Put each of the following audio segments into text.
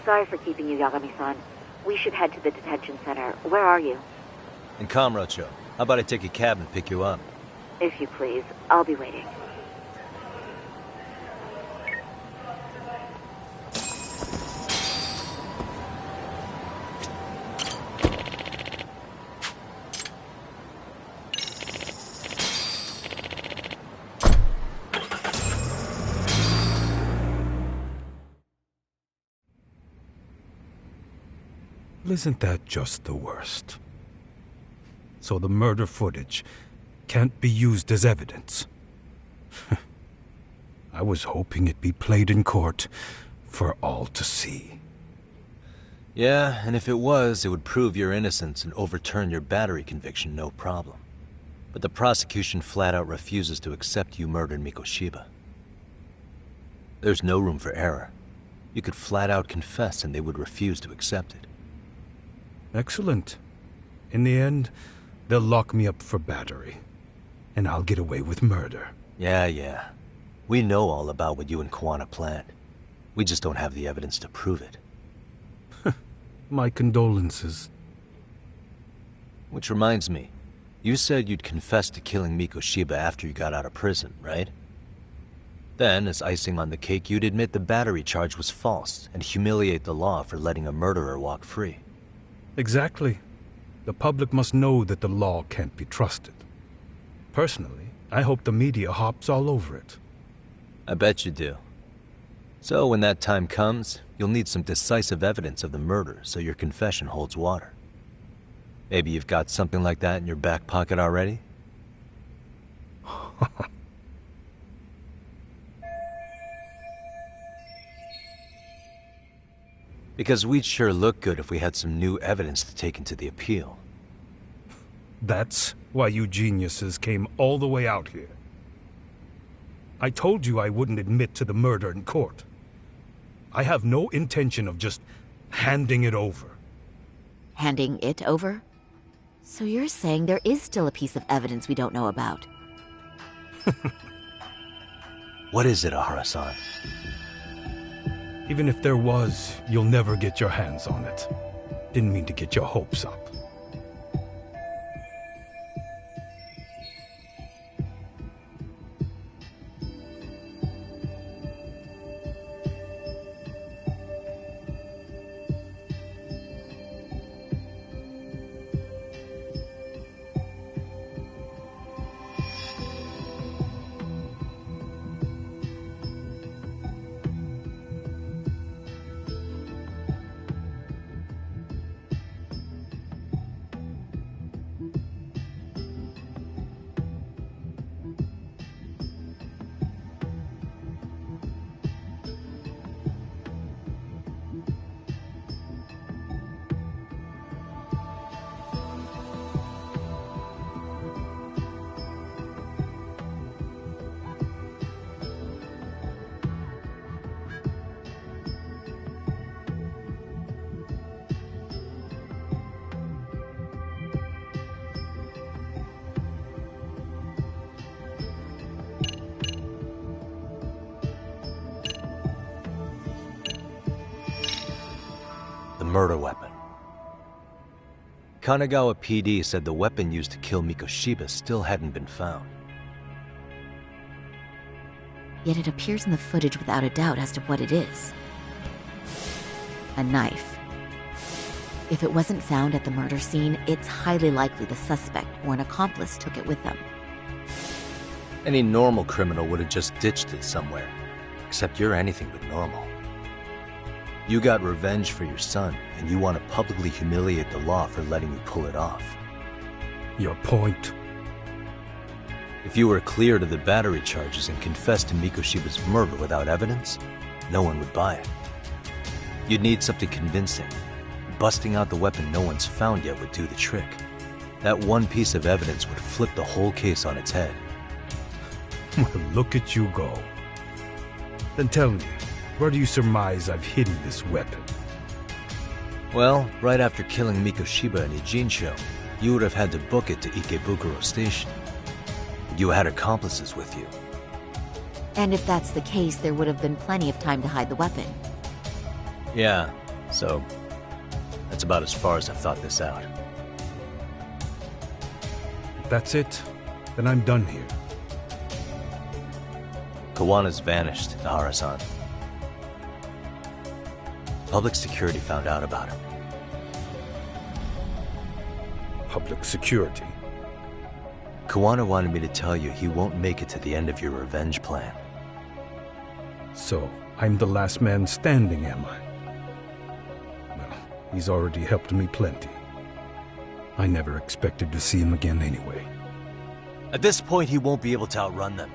Sorry for keeping you, Yagami-san. We should head to the detention center. Where are you? In Kamurocho. How about I take a cab and pick you up? If you please. I'll be waiting. Isn't that just the worst? So the murder footage can't be used as evidence. I was hoping it'd be played in court for all to see. Yeah, and if it was, it would prove your innocence and overturn your battery conviction, no problem. But the prosecution flat out refuses to accept you murdered Mikoshiba. There's no room for error. You could flat out confess and they would refuse to accept it. Excellent. In the end, they'll lock me up for battery, and I'll get away with murder. Yeah. We know all about what you and Kwana planned. We just don't have the evidence to prove it. My condolences. Which reminds me, you said you'd confess to killing Mikoshiba after you got out of prison, right? Then, as icing on the cake, you'd admit the battery charge was false and humiliate the law for letting a murderer walk free. Exactly. The public must know that the law can't be trusted. Personally, I hope the media hops all over it. I bet you do. So when that time comes, you'll need some decisive evidence of the murder so your confession holds water. Maybe you've got something like that in your back pocket already? Because we'd sure look good if we had some new evidence to take into the appeal. That's why you geniuses came all the way out here. I told you I wouldn't admit to the murder in court. I have no intention of just handing it over. Handing it over? So you're saying there is still a piece of evidence we don't know about? What is it, Ahara-san? Even if there was, you'll never get your hands on it. Didn't mean to get your hopes up. murder weapon. Kanagawa PD said the weapon used to kill Mikoshiba still hadn't been found. Yet it appears in the footage without a doubt as to what it is. A knife. If it wasn't found at the murder scene, it's highly likely the suspect or an accomplice took it with them. Any normal criminal would have just ditched it somewhere. Except you're anything but normal. You got revenge for your son, and you want to publicly humiliate the law for letting you pull it off. Your point? If you were cleared of the battery charges and confessed to Mikoshiba's murder without evidence, no one would buy it. You'd need something convincing. Busting out the weapon no one's found yet would do the trick. That one piece of evidence would flip the whole case on its head. Well, look at you go. Then tell me, where do you surmise I've hidden this weapon? Well, right after killing Mikoshiba in Ijincho, you would have had to book it to Ikebukuro Station. You had accomplices with you. And if that's the case, there would have been plenty of time to hide the weapon. Yeah, so that's about as far as I've thought this out. If that's it, then I'm done here. Kawana's vanished, Nahara-san. Public security found out about him. Public security? Kawana wanted me to tell you he won't make it to the end of your revenge plan. So, I'm the last man standing, am I? Well, he's already helped me plenty. I never expected to see him again anyway. At this point, he won't be able to outrun them.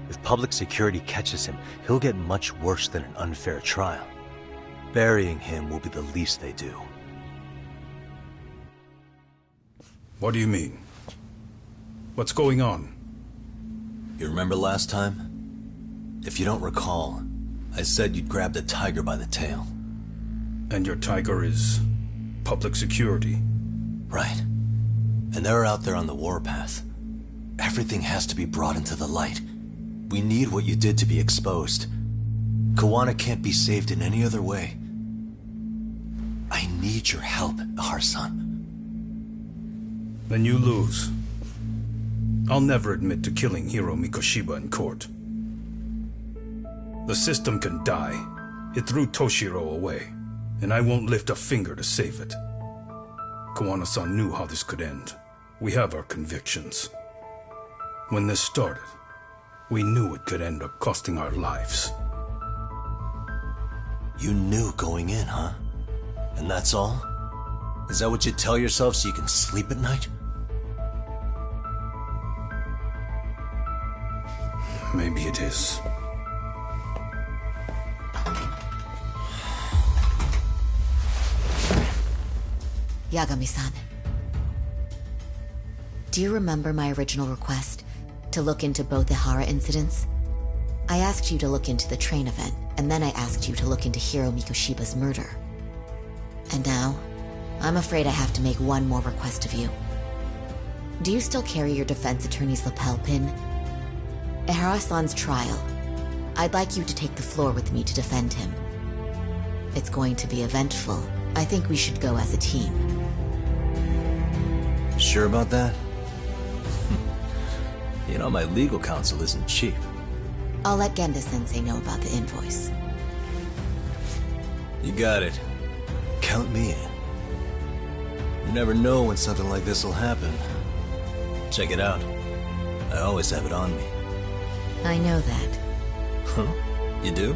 If public security catches him, he'll get much worse than an unfair trial. Burying him will be the least they do. What do you mean? What's going on? You remember last time? If you don't recall, I said you'd grab the tiger by the tail. And your tiger is public security? Right. And they're out there on the warpath. Everything has to be brought into the light. We need what you did to be exposed. Kawana can't be saved in any other way. I need your help, Nahara-san. Then you lose. I'll never admit to killing Hiro Mikoshiba in court. The system can die. It threw Toshiro away, and I won't lift a finger to save it. Kawana-san knew how this could end. We have our convictions. When this started, we knew it could end up costing our lives. You knew going in, huh? And that's all? Is that what you tell yourself so you can sleep at night? Maybe it is. Yagami-san. Do you remember my original request to look into both the Hara incidents? I asked you to look into the train event, and then I asked you to look into Hiro Mikoshiba's murder. And now, I'm afraid I have to make one more request of you. Do you still carry your defense attorney's lapel pin? At Hara-san's trial, I'd like you to take the floor with me to defend him. It's going to be eventful. I think we should go as a team. Sure about that? You know, my legal counsel isn't cheap. I'll let Genda-sensei know about the invoice. You got it. Count me in. You never know when something like this will happen. Check it out. I always have it on me. I know that. Huh? You do?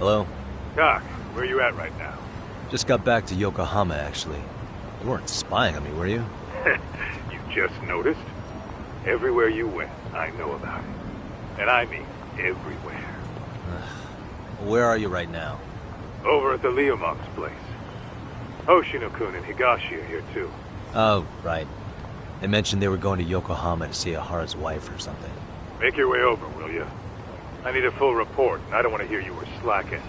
Hello? Doc, where you at right now? Just got back to Yokohama, actually. You weren't spying on me, were you? You just noticed? Everywhere you went, I know about it. And I mean everywhere. Where are you right now? Over at the Leomont's place. Hoshino-kun and Higashi are here too. Oh, right. They mentioned they were going to Yokohama to see Ahara's wife or something. Make your way over, will you? I need a full report, and I don't want to hear you were slacking.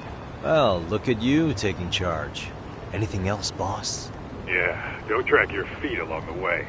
Well, look at you taking charge. Anything else, boss? Yeah, don't drag your feet along the way.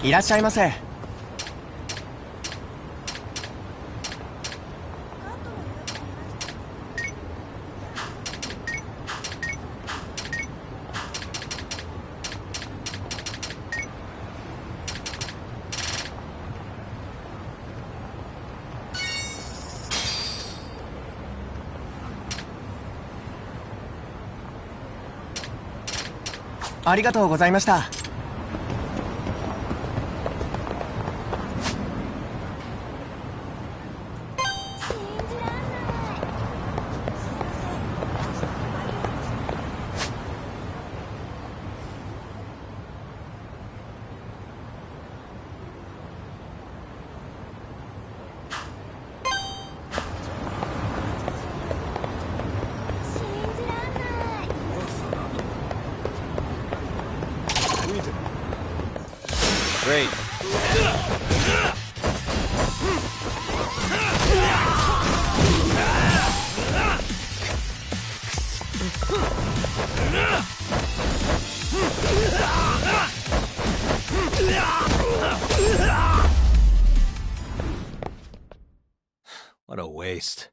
いらっしゃいませ。ありがとうございました。Great. What a waste.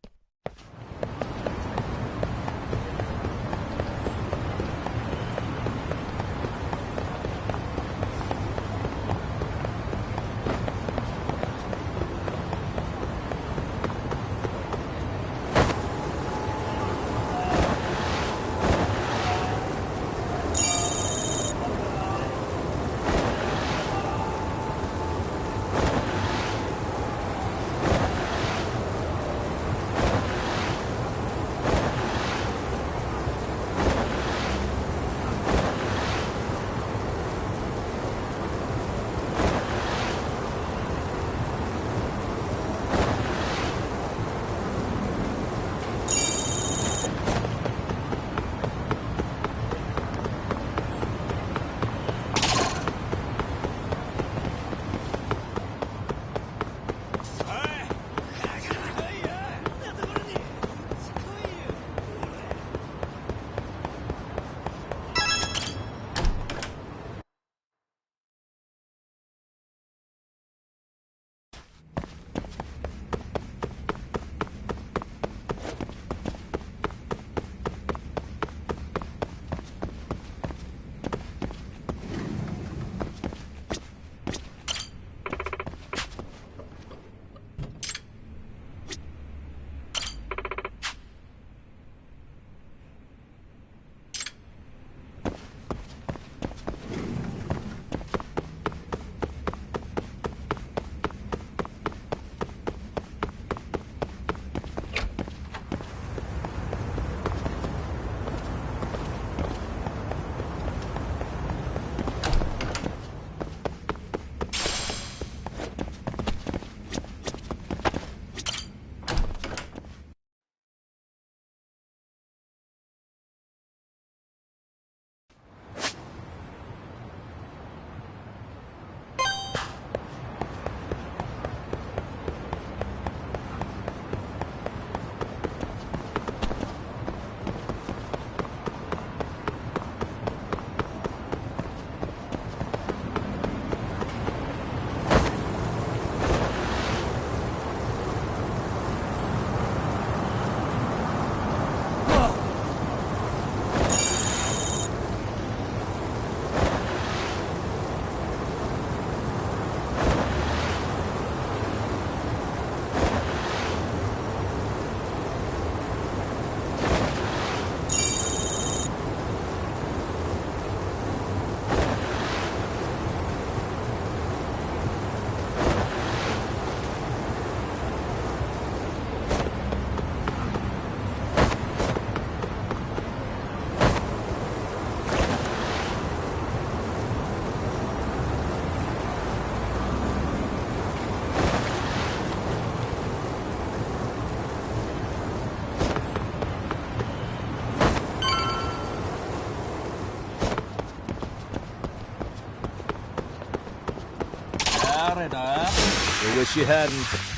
I wish you hadn't.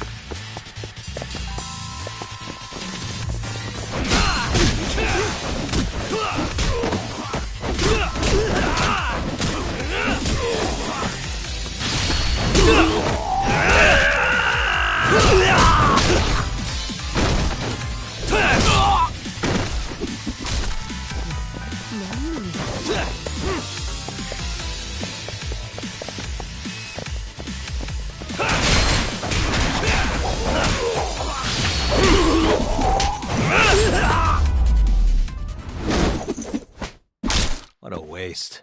What a waste.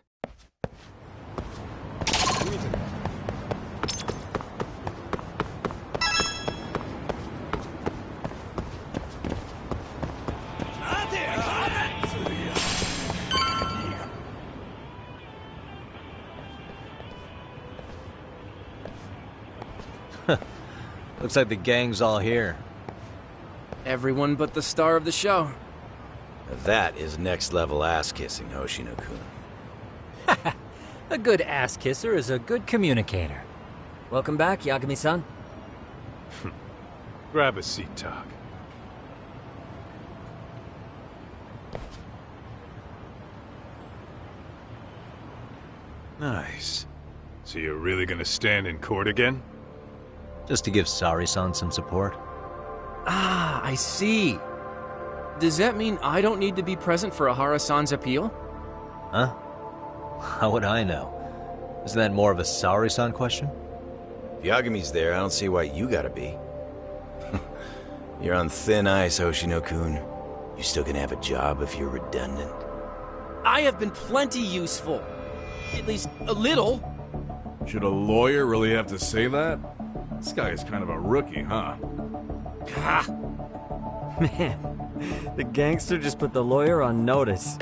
Looks like the gang's all here. Everyone but the star of the show. That is next-level ass-kissing, Hoshino-kun. A good ass kisser is a good communicator. Welcome back, Yagami-san. Grab a seat, Tak. Nice. So you're really gonna stand in court again? Just to give Sari-san some support. Ah, I see. Does that mean I don't need to be present for Ahara-san's appeal? Huh? How would I know? Isn't that more of a Sari-san question? If Yagami's there, I don't see why you gotta be. You're on thin ice, Hoshino-kun. You still gonna have a job if you're redundant? I have been plenty useful. At least a little. Should a lawyer really have to say that? This guy is kind of a rookie, huh? Ah, Man, the gangster just put the lawyer on notice.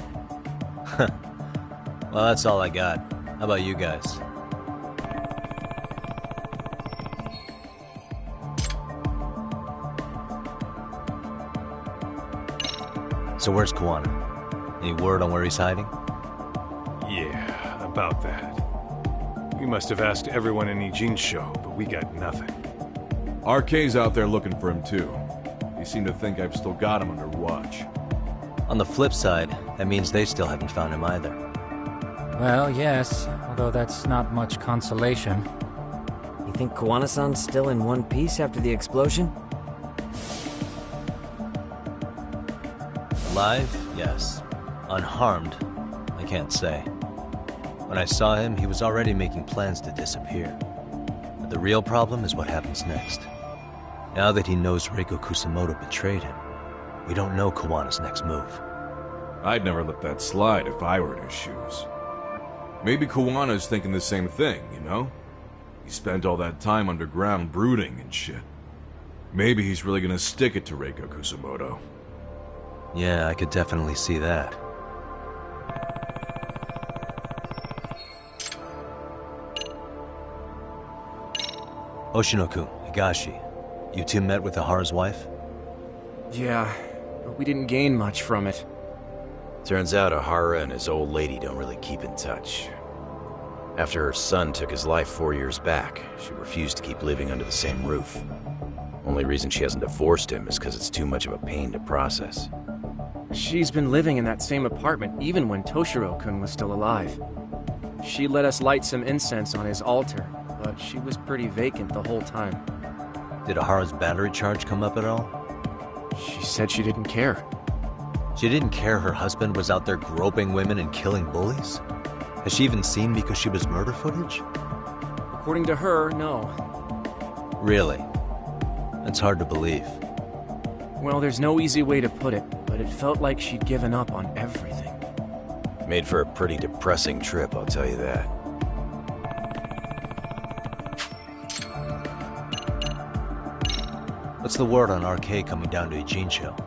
Well, that's all I got. How about you guys? So where's Kuwana? Any word on where he's hiding? Yeah, about that. We must have asked everyone in Ijincho, but we got nothing. RK's out there looking for him too. They seem to think I've still got him under watch. On the flip side, that means they still haven't found him either. Well, yes, although that's not much consolation. You think Kuwana-san's still in one piece after the explosion? Alive? Yes. Unharmed? I can't say. When I saw him, he was already making plans to disappear. But the real problem is what happens next. Now that he knows Reiko Kusamoto betrayed him, we don't know Kawana's next move. I'd never let that slide if I were in his shoes. Maybe Kawana's thinking the same thing, you know? He spent all that time underground brooding and shit. Maybe he's really gonna stick it to Reiko Kusamoto. Yeah, I could definitely see that. Hoshino-kun, Higashi, you two met with Ahara's wife? yeah, but we didn't gain much from it. Turns out Ahara and his old lady don't really keep in touch. After her son took his life 4 years back, she refused to keep living under the same roof. Only reason she hasn't divorced him is because it's too much of a pain to process. She's been living in that same apartment even when Toshiro-kun was still alive. She let us light some incense on his altar, but she was pretty vacant the whole time. Did Ahara's battery charge come up at all? She said she didn't care. She didn't care her husband was out there groping women and killing bullies? Has she even seen Mikoshiba's murder footage? According to her, no. Really? That's hard to believe. Well, there's no easy way to put it, but it felt like she'd given up on everything. Made for a pretty depressing trip, I'll tell you that. What's the word on RK coming down to Ijincho?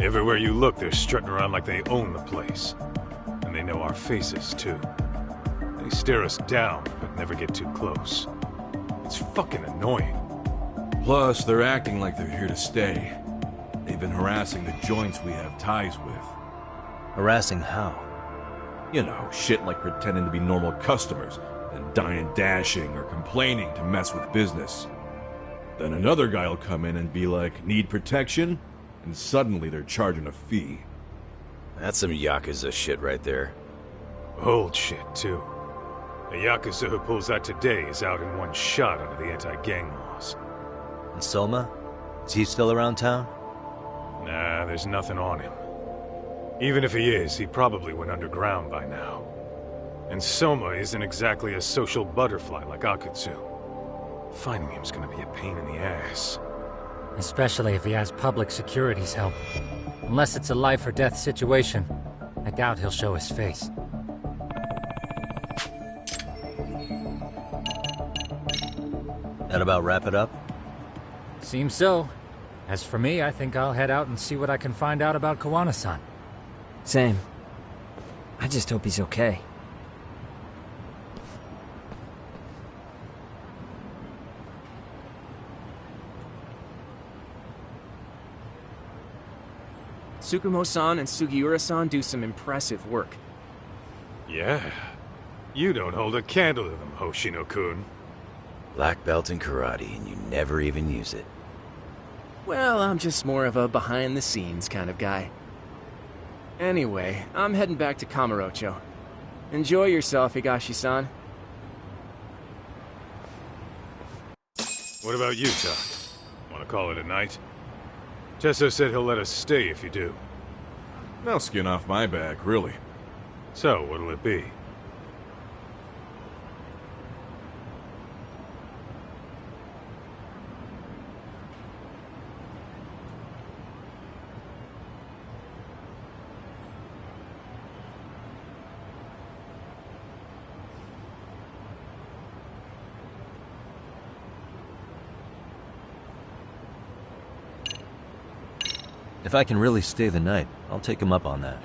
Everywhere you look, they're strutting around like they own the place. And they know our faces, too. They stare us down, but never get too close. It's fucking annoying. Plus, they're acting like they're here to stay. They've been harassing the joints we have ties with. Harassing how? You know, shit like pretending to be normal customers, and dying dashing or complaining to mess with business. Then another guy will come in and be like, need protection? And suddenly they're charging a fee. That's some Yakuza shit right there. Old shit, too. A Yakuza who pulls that today is out in one shot under the anti-gang laws. And Soma? Is he still around town? Nah, there's nothing on him. Even if he is, he probably went underground by now. And Soma isn't exactly a social butterfly like Akutsu. Finding him's gonna be a pain in the ass. Especially if he has public security's help. Unless it's a life or death situation, I doubt he'll show his face. That about wrap it up? Seems so. As for me, I think I'll head out and see what I can find out about Kawana-san. Same. I just hope he's okay. Tsukumo-san and Sugiura-san do some impressive work. Yeah. You don't hold a candle to them, Hoshino-kun. Black belt in karate, and you never even use it. Well, I'm just more of a behind-the-scenes kind of guy. Anyway, I'm heading back to Kamurocho. Enjoy yourself, Higashi-san. What about you, Doc? Want to call it a night? Tesso said he'll let us stay if you do. No skin off my back, really. So, what'll it be? If I can really stay the night, I'll take him up on that.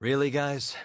Really, guys?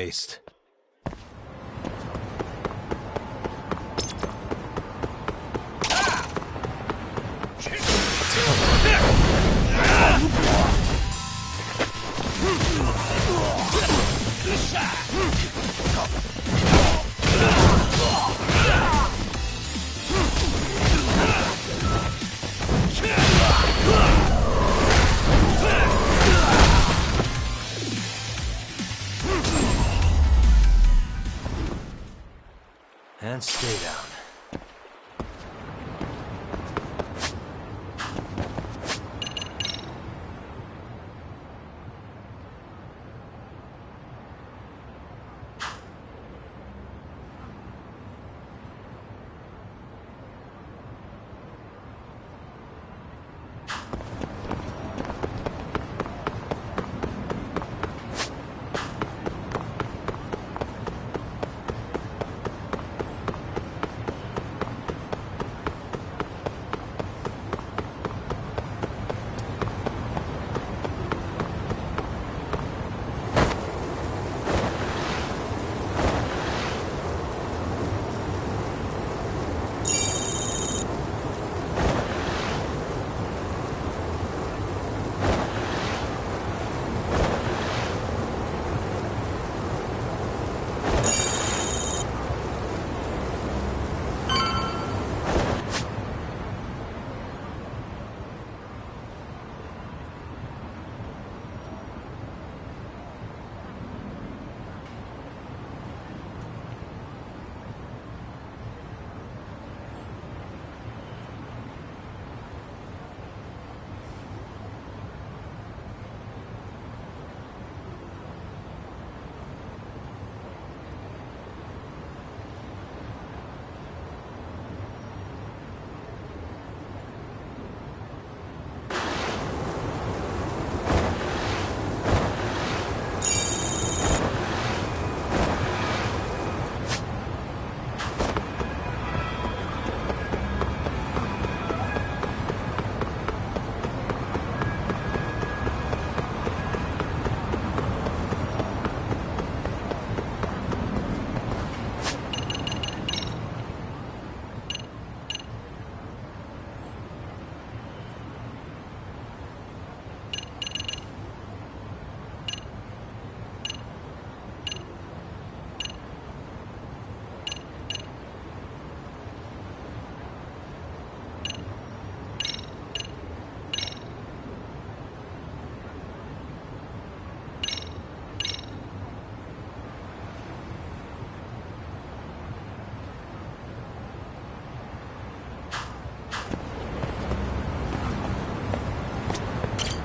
waste. And stay down.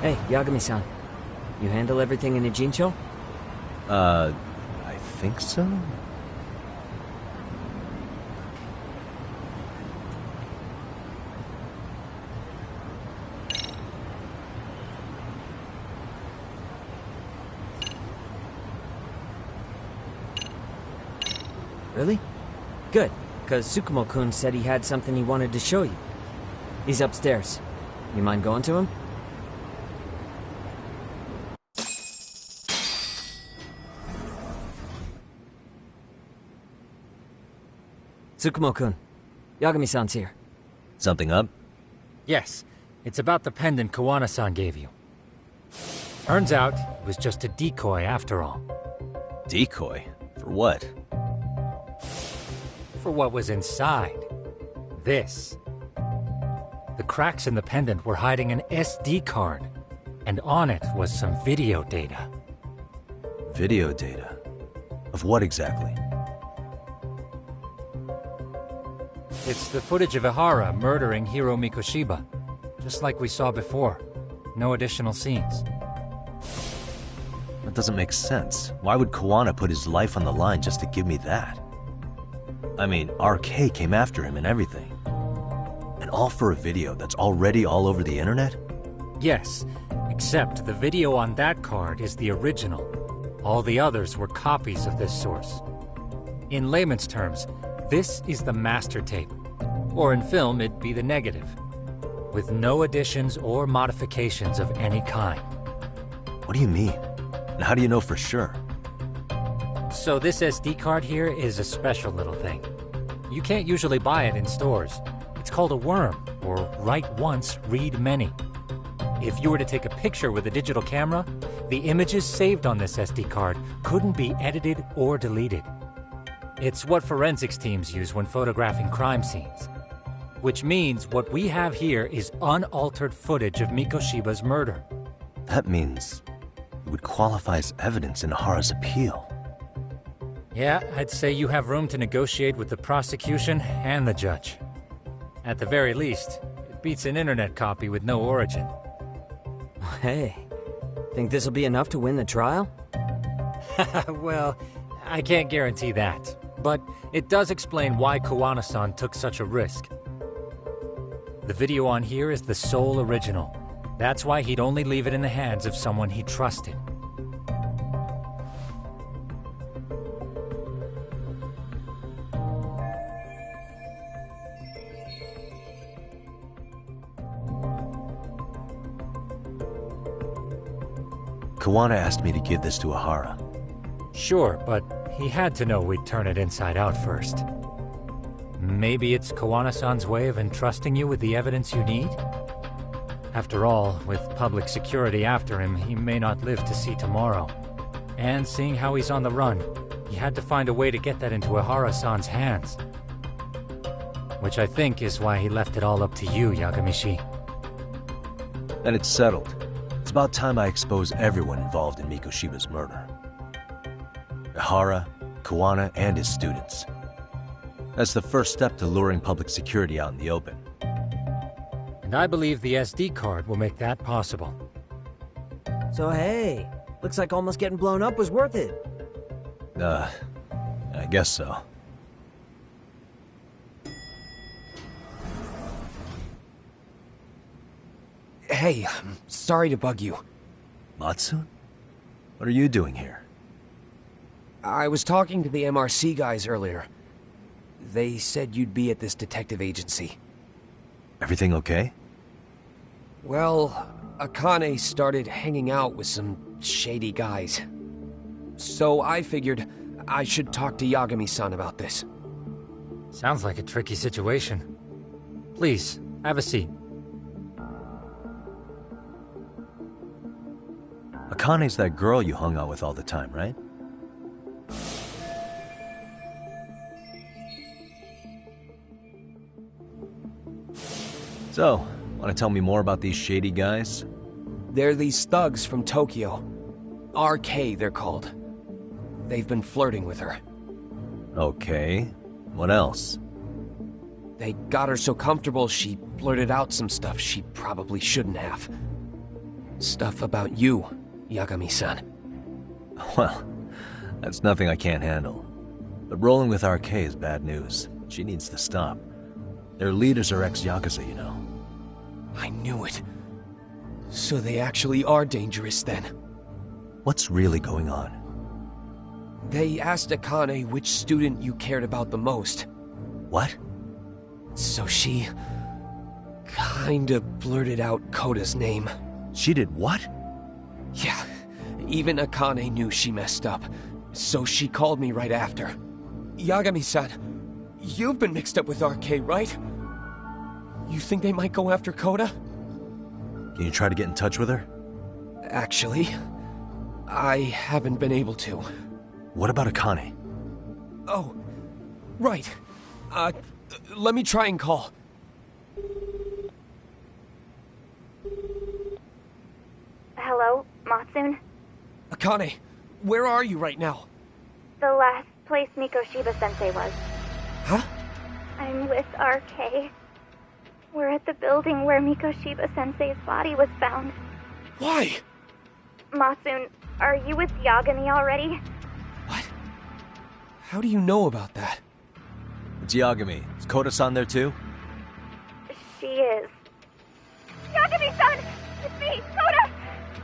Hey, Yagami-san. You handle everything in Ijincho? I think so? Really? Good, because Tsukumo-kun said he had something he wanted to show you. He's upstairs. You mind going to him? Tsukumo-kun, Yagami-san's here. Something up? Yes, it's about the pendant Kawana-san gave you. Turns out, it was just a decoy after all. Decoy? For what? For what was inside. This. The cracks in the pendant were hiding an SD card, and on it was some video data. Video data? Of what exactly? It's the footage of Ihara murdering Hiro Mikoshiba, just like we saw before. No additional scenes. That doesn't make sense. Why would Kawana put his life on the line just to give me that? I mean, RK came after him and everything. And all for a video that's already all over the internet? Yes, except the video on that card is the original. All the others were copies of this source. In layman's terms, this is the master tape, or in film it'd be the negative, with no additions or modifications of any kind. What do you mean? And how do you know for sure? So this SD card here is a special little thing. You can't usually buy it in stores. It's called a worm, or write once, read many. If you were to take a picture with a digital camera, the images saved on this SD card couldn't be edited or deleted. It's what forensics teams use when photographing crime scenes. Which means what we have here is unaltered footage of Mikoshiba's murder. That means it would qualify as evidence in Hara's appeal. Yeah, I'd say you have room to negotiate with the prosecution and the judge. At the very least, it beats an internet copy with no origin. Hey, think this'll be enough to win the trial? Well, I can't guarantee that. But it does explain why Kuwana-san took such a risk. The video on here is the sole original. That's why he'd only leave it in the hands of someone he trusted. Kuwana asked me to give this to Ahara. Sure, but he had to know we'd turn it inside out first. Maybe it's Kuwana-san's way of entrusting you with the evidence you need? After all, with public security after him, he may not live to see tomorrow. And seeing how he's on the run, he had to find a way to get that into Ahara-san's hands. Which I think is why he left it all up to you, Yagamishi. Then it's settled. It's about time I expose everyone involved in Mikoshiba's murder. Ahara, Kuwana, and his students. That's the first step to luring public security out in the open. And I believe the SD card will make that possible. So hey, looks like almost getting blown up was worth it. I guess so. Hey, I'm sorry to bug you. Matsune? What are you doing here? I was talking to the MRC guys earlier. They said you'd be at this detective agency. Everything okay? Well, Akane started hanging out with some shady guys. So I figured I should talk to Yagami-san about this. Sounds like a tricky situation. Please, have a seat. Akane's that girl you hung out with all the time, right? So, want to tell me more about these shady guys? They're these thugs from Tokyo. RK, they're called. They've been flirting with her. Okay. What else? They got her so comfortable she blurted out some stuff she probably shouldn't have. Stuff about you, Yagami-san. Well, that's nothing I can't handle. But rolling with RK is bad news. She needs to stop. Their leaders are ex-Yakuza, you know. I knew it. So they actually are dangerous then. What's really going on? They asked Akane which student you cared about the most. What? So she kinda blurted out Koda's name. She did what? Yeah, even Akane knew she messed up, so she called me right after. Yagami-san, you've been mixed up with RK, right? You think they might go after Koda? Can you try to get in touch with her? Actually, I haven't been able to. What about Akane? Oh, right. Let me try and call. Hello, Matsune? Akane, where are you right now? The last place Mikoshiba-sensei was. Huh? I'm with RK. We're at the building where Mikoshiba-sensei's body was found. Why? Matsune, are you with Yagami already? What? How do you know about that? It's Yagami. Is Koda-san there too? She is. Yagami-san! It's me, Koda!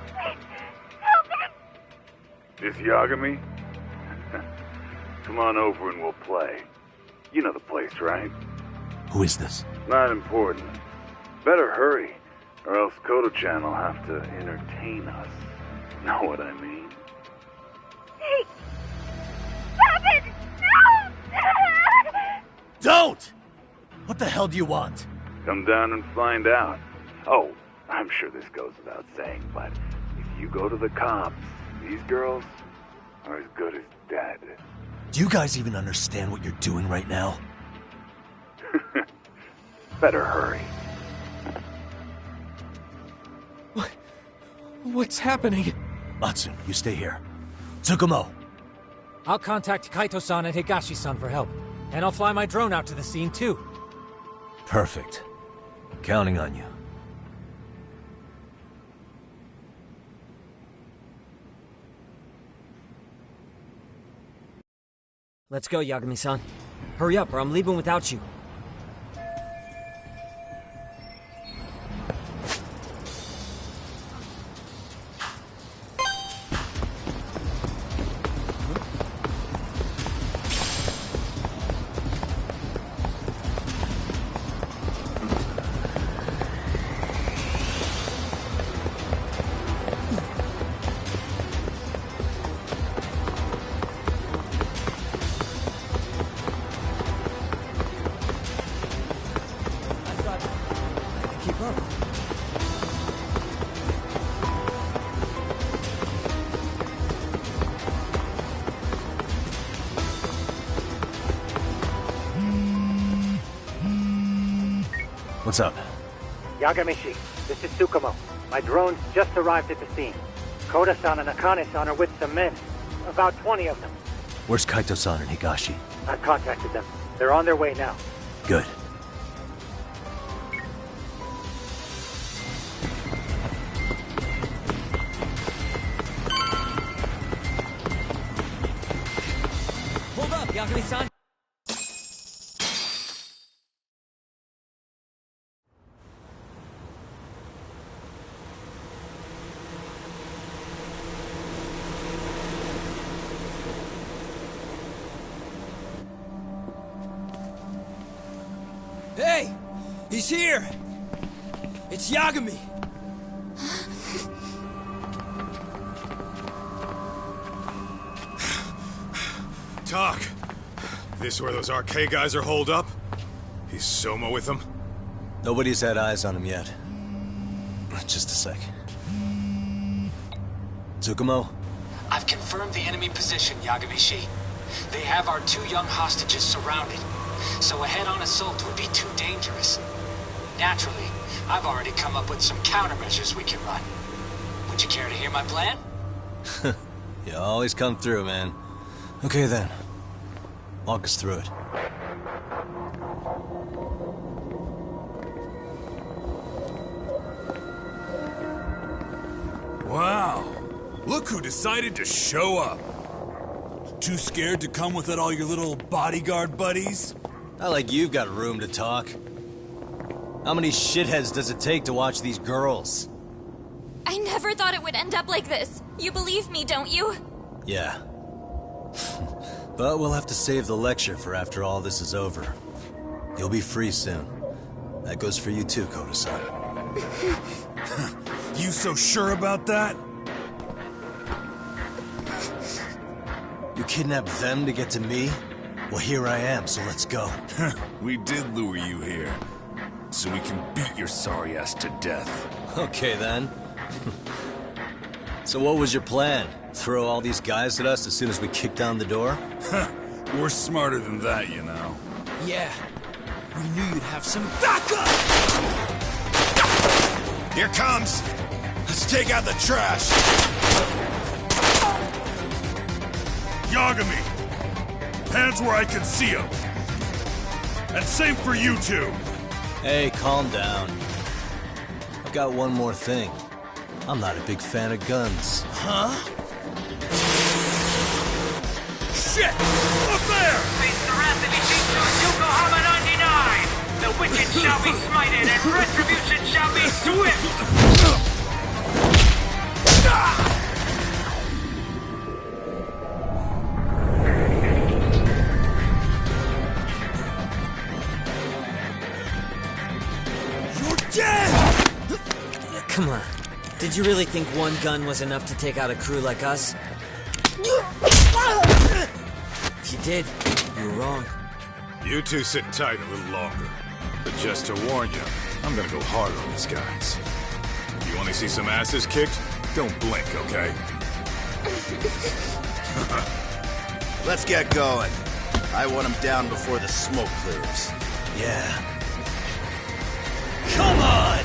Please, help me! This Yagami? Come on over and we'll play. You know the place, right? Who is this? Not important. Better hurry, or else Koda-chan will have to entertain us. Know what I mean? Hey! Don't! What the hell do you want? Come down and find out. Oh, I'm sure this goes without saying, but if you go to the cops, these girls are as good as dead. Do you guys even understand what you're doing right now? Better hurry. What's happening? Matsu, you stay here. Tsukumo! I'll contact Kaito-san and Higashi-san for help. And I'll fly my drone out to the scene, too. Perfect. I'm counting on you. Let's go, Yagami-san. Hurry up, or I'm leaving without you. What's up? Yagamishi, this is Tsukumo. My drones just arrived at the scene. Koda-san and Akane-san are with some men. About 20 of them. Where's Kaito-san and Higashi? I've contacted them. They're on their way now. Good. Hold up, Yagami-san! Hey! He's here! It's Yagami! Talk. This where those RK guys are holed up? Is Soma with them? Nobody's had eyes on him yet. Just a sec. Tsukumo? I've confirmed the enemy position, Yagami-shi. They have our 2 young hostages surrounded, so a head-on assault would be too dangerous. Naturally, I've already come up with some countermeasures we can run. Would you care to hear my plan? You always come through, man. Okay then. Walk us through it. Wow. Look who decided to show up. Too scared to come with all your little bodyguard buddies? Not like you've got room to talk. How many shitheads does it take to watch these girls? I never thought it would end up like this. You believe me, don't you? Yeah. But we'll have to save the lecture for after all this is over. You'll be free soon. That goes for you too, Koda-san. You so sure about that? You kidnapped them to get to me? Well, here I am, so let's go. We did lure you here, so we can beat your sorry ass to death. Okay, then. So what was your plan? Throw all these guys at us as soon as we kick down the door? We're smarter than that, you know. Yeah. We knew you'd have some backup! Here comes! Let's take out the trash! Yagami! Hands where I can see them! And same for you two! Hey, calm down. I've got one more thing. I'm not a big fan of guns. Huh? Shit! Up there! Face the wrath of Ishitsu Yokohama 99! The wicked shall be smited and retribution shall be swift! Come on. Did you really think one gun was enough to take out a crew like us? If you did, you were wrong. You two sit tight a little longer. But just to warn you, I'm gonna go hard on these guys. If you want to see some asses kicked, don't blink, okay? Let's get going. I want him down before the smoke clears. Yeah. Come on!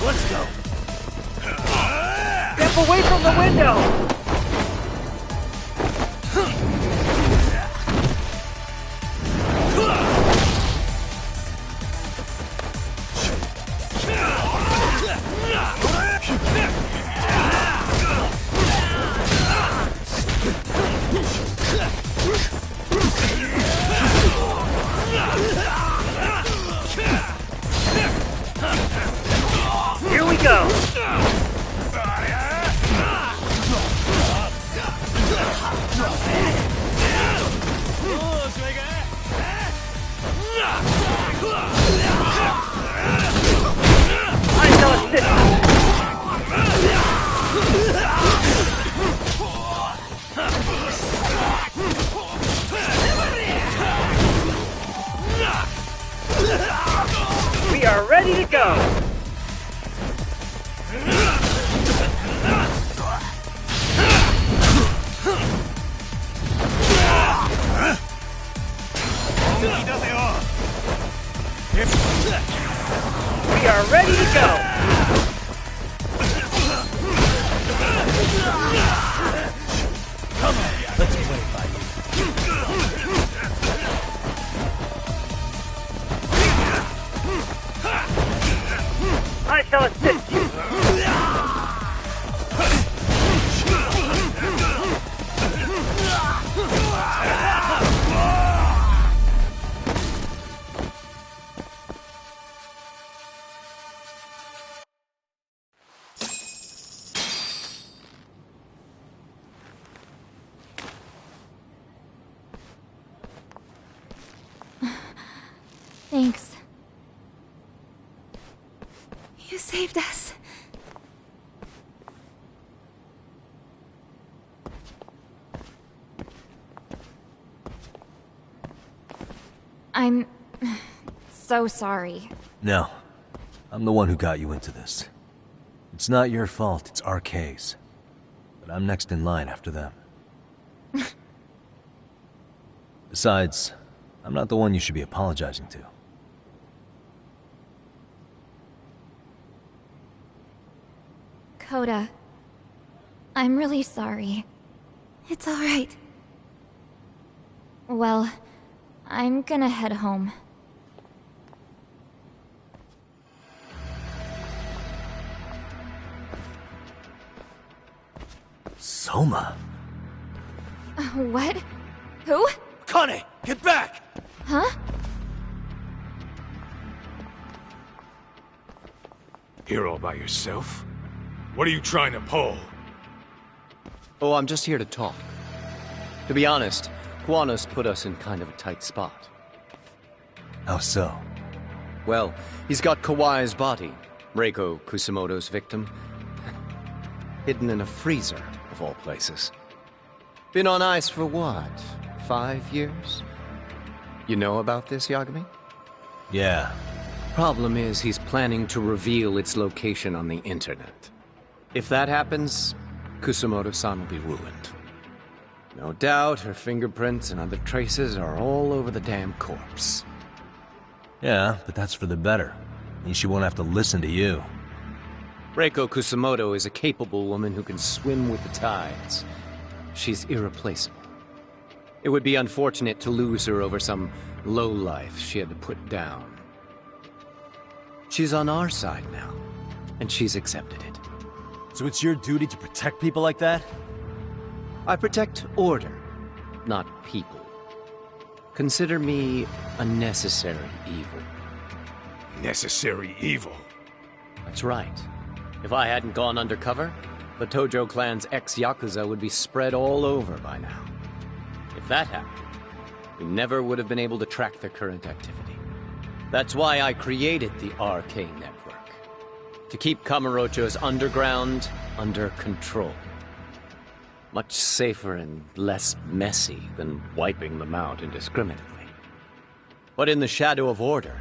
Let's go. Step away from the window! Here we go! I shall assist. We are ready to go! We are ready to go! Come on, let's play by you. I shall assist you! Thanks. You saved us. I'm so sorry. No. I'm the one who got you into this. It's not your fault, it's RK's. But I'm next in line after them. Besides, I'm not the one you should be apologizing to. Coda, I'm really sorry. It's all right. Well, I'm gonna head home. Soma? What? Who? Connie, get back! Huh? Here all by yourself? What are you trying to pull? Oh, I'm just here to talk. To be honest, Kuwano's put us in kind of a tight spot. How so? Well, he's got Kawai's body, Reiko Kusamoto's victim, hidden in a freezer, of all places. Been on ice for what, 5 years? You know about this, Yagami? Yeah. Problem is, he's planning to reveal its location on the internet. If that happens, Kusamoto-san will be ruined. No doubt her fingerprints and other traces are all over the damn corpse. Yeah, but that's for the better. Means she won't have to listen to you. Reiko Kusamoto is a capable woman who can swim with the tides. She's irreplaceable. It would be unfortunate to lose her over some lowlife she had to put down. She's on our side now, and she's accepted it. So it's your duty to protect people like that? I protect order, not people. Consider me a necessary evil. Necessary evil? That's right. If I hadn't gone undercover, the Tojo clan's ex-Yakuza would be spread all over by now. If that happened, we never would have been able to track their current activity. That's why I created the RK Network. To keep Kamurocho's underground under control. Much safer and less messy than wiping them out indiscriminately. But in the shadow of order,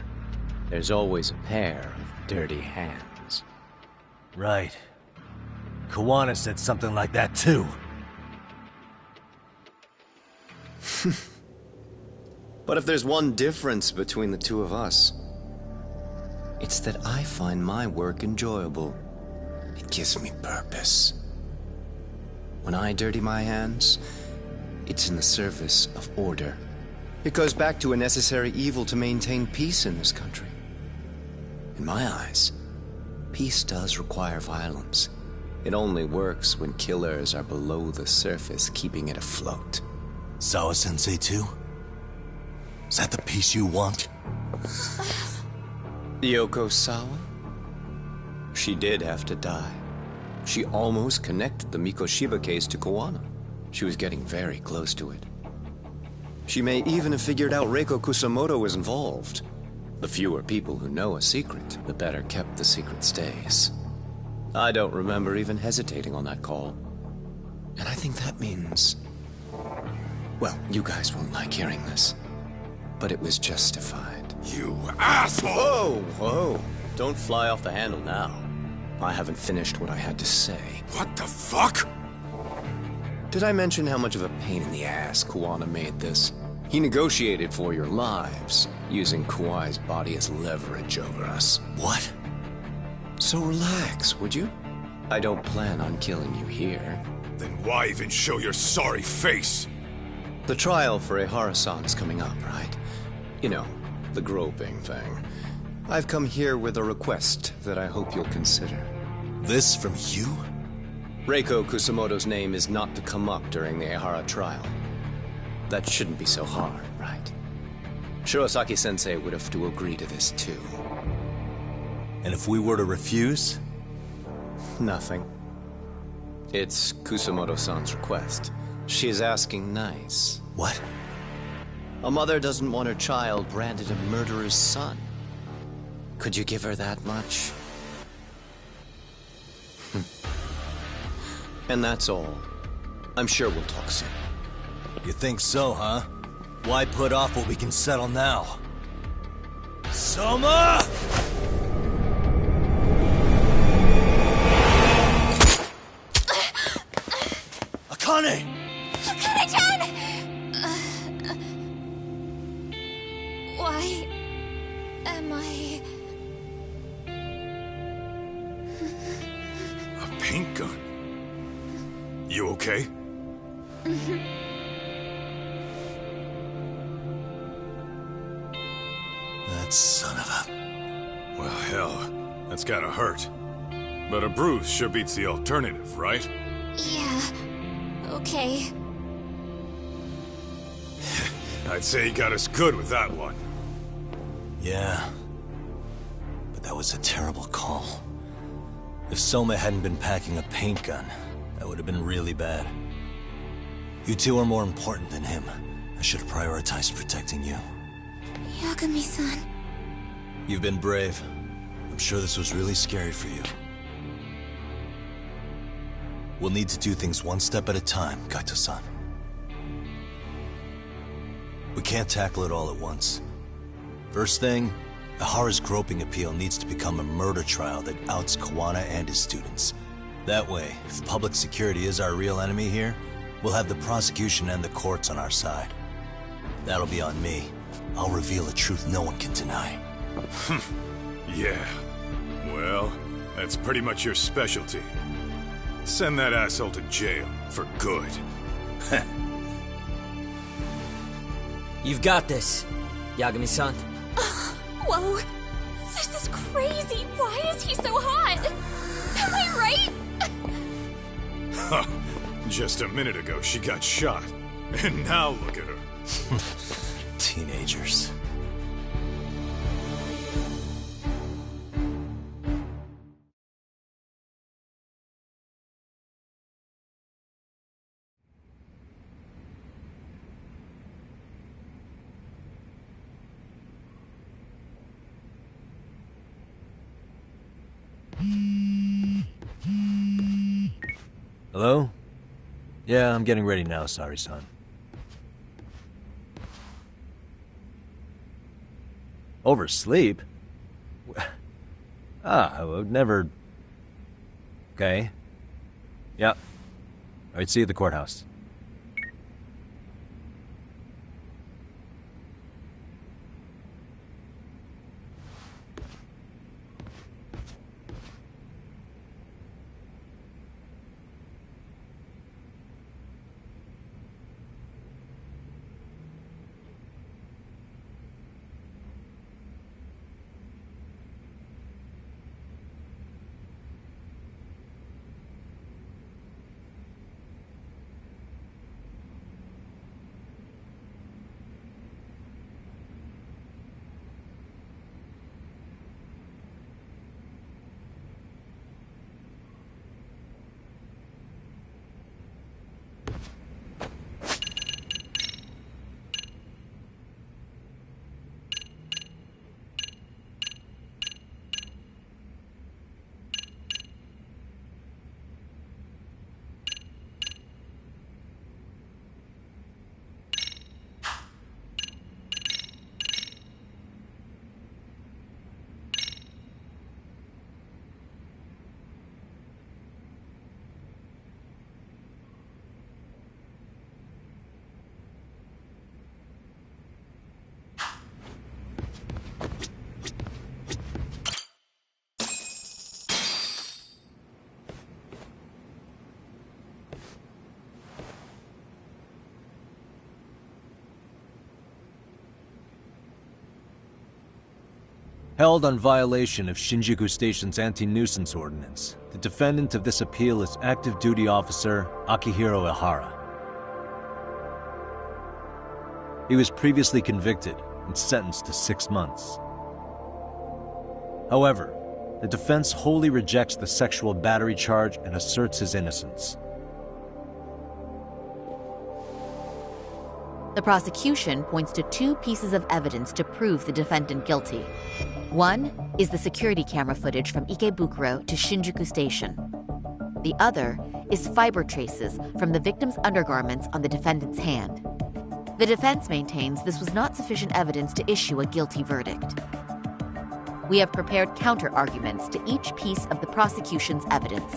there's always a pair of dirty hands. Right. Kawana said something like that too. But if there's one difference between the two of us, it's that I find my work enjoyable. It gives me purpose. When I dirty my hands, it's in the service of order. It goes back to a necessary evil to maintain peace in this country. In my eyes, peace does require violence. It only works when killers are below the surface, keeping it afloat. Sawa-sensei too? Is that the peace you want? Yoko Sawa? She did have to die. She almost connected the Mikoshiba case to Kawana. She was getting very close to it. She may even have figured out Reiko Kusamoto was involved. The fewer people who know a secret, the better kept the secret stays. I don't remember even hesitating on that call. And I think that means... well, you guys won't like hearing this. But it was justified. You asshole! Whoa, whoa. Don't fly off the handle now. I haven't finished what I had to say. What the fuck? Did I mention how much of a pain in the ass Kawana made this? He negotiated for your lives, using Kawai's body as leverage over us. What? So relax, would you? I don't plan on killing you here. Then why even show your sorry face? The trial for Ehara-san is coming up, right? You know, the groping thing. I've come here with a request that I hope you'll consider. This from you? Reiko Kusamoto's name is not to come up during the Ehara trial. That shouldn't be so hard, right? Shirosaki-sensei would have to agree to this too. And if we were to refuse? Nothing. It's Kusamoto-san's request. She is asking nice. What? A mother doesn't want her child branded a murderer's son. Could you give her that much? And that's all. I'm sure we'll talk soon. You think so, huh? Why put off what we can settle now? Soma! Akane! Akane-chan! Why am I... A paint gun? You okay? That son of a... Well, hell, that's gotta hurt. But a bruise sure beats the alternative, right? Yeah. Okay. I'd say he got us good with that one. Yeah. But that was a terrible call. If Soma hadn't been packing a paint gun, that would have been really bad. You two are more important than him. I should have prioritized protecting you. Yagami-san. You've been brave. I'm sure this was really scary for you. We'll need to do things one step at a time, Kaito-san. We can't tackle it all at once. First thing, Ehara's groping appeal needs to become a murder trial that outs Kawana and his students. That way, if public security is our real enemy here, we'll have the prosecution and the courts on our side. That'll be on me. I'll reveal a truth no one can deny. Yeah. Well, that's pretty much your specialty. Send that asshole to jail, for good. You've got this, Yagami-san. Whoa, this is crazy. Why is he so hot? Am I right? Huh. Just a minute ago, she got shot. And now look at her. Teenagers. Hello? Yeah, I'm getting ready now, Sari-san. Oversleep? I would never... Okay. Yeah. Alright, see you at the courthouse. Held on violation of Shinjuku Station's anti-nuisance ordinance, the defendant of this appeal is active duty officer Akihiro Ihara. He was previously convicted and sentenced to 6 months. However, the defense wholly rejects the sexual battery charge and asserts his innocence. The prosecution points to 2 pieces of evidence to prove the defendant guilty. One is the security camera footage from Ikebukuro to Shinjuku Station. The other is fiber traces from the victim's undergarments on the defendant's hand. The defense maintains this was not sufficient evidence to issue a guilty verdict. We have prepared counter-arguments to each piece of the prosecution's evidence.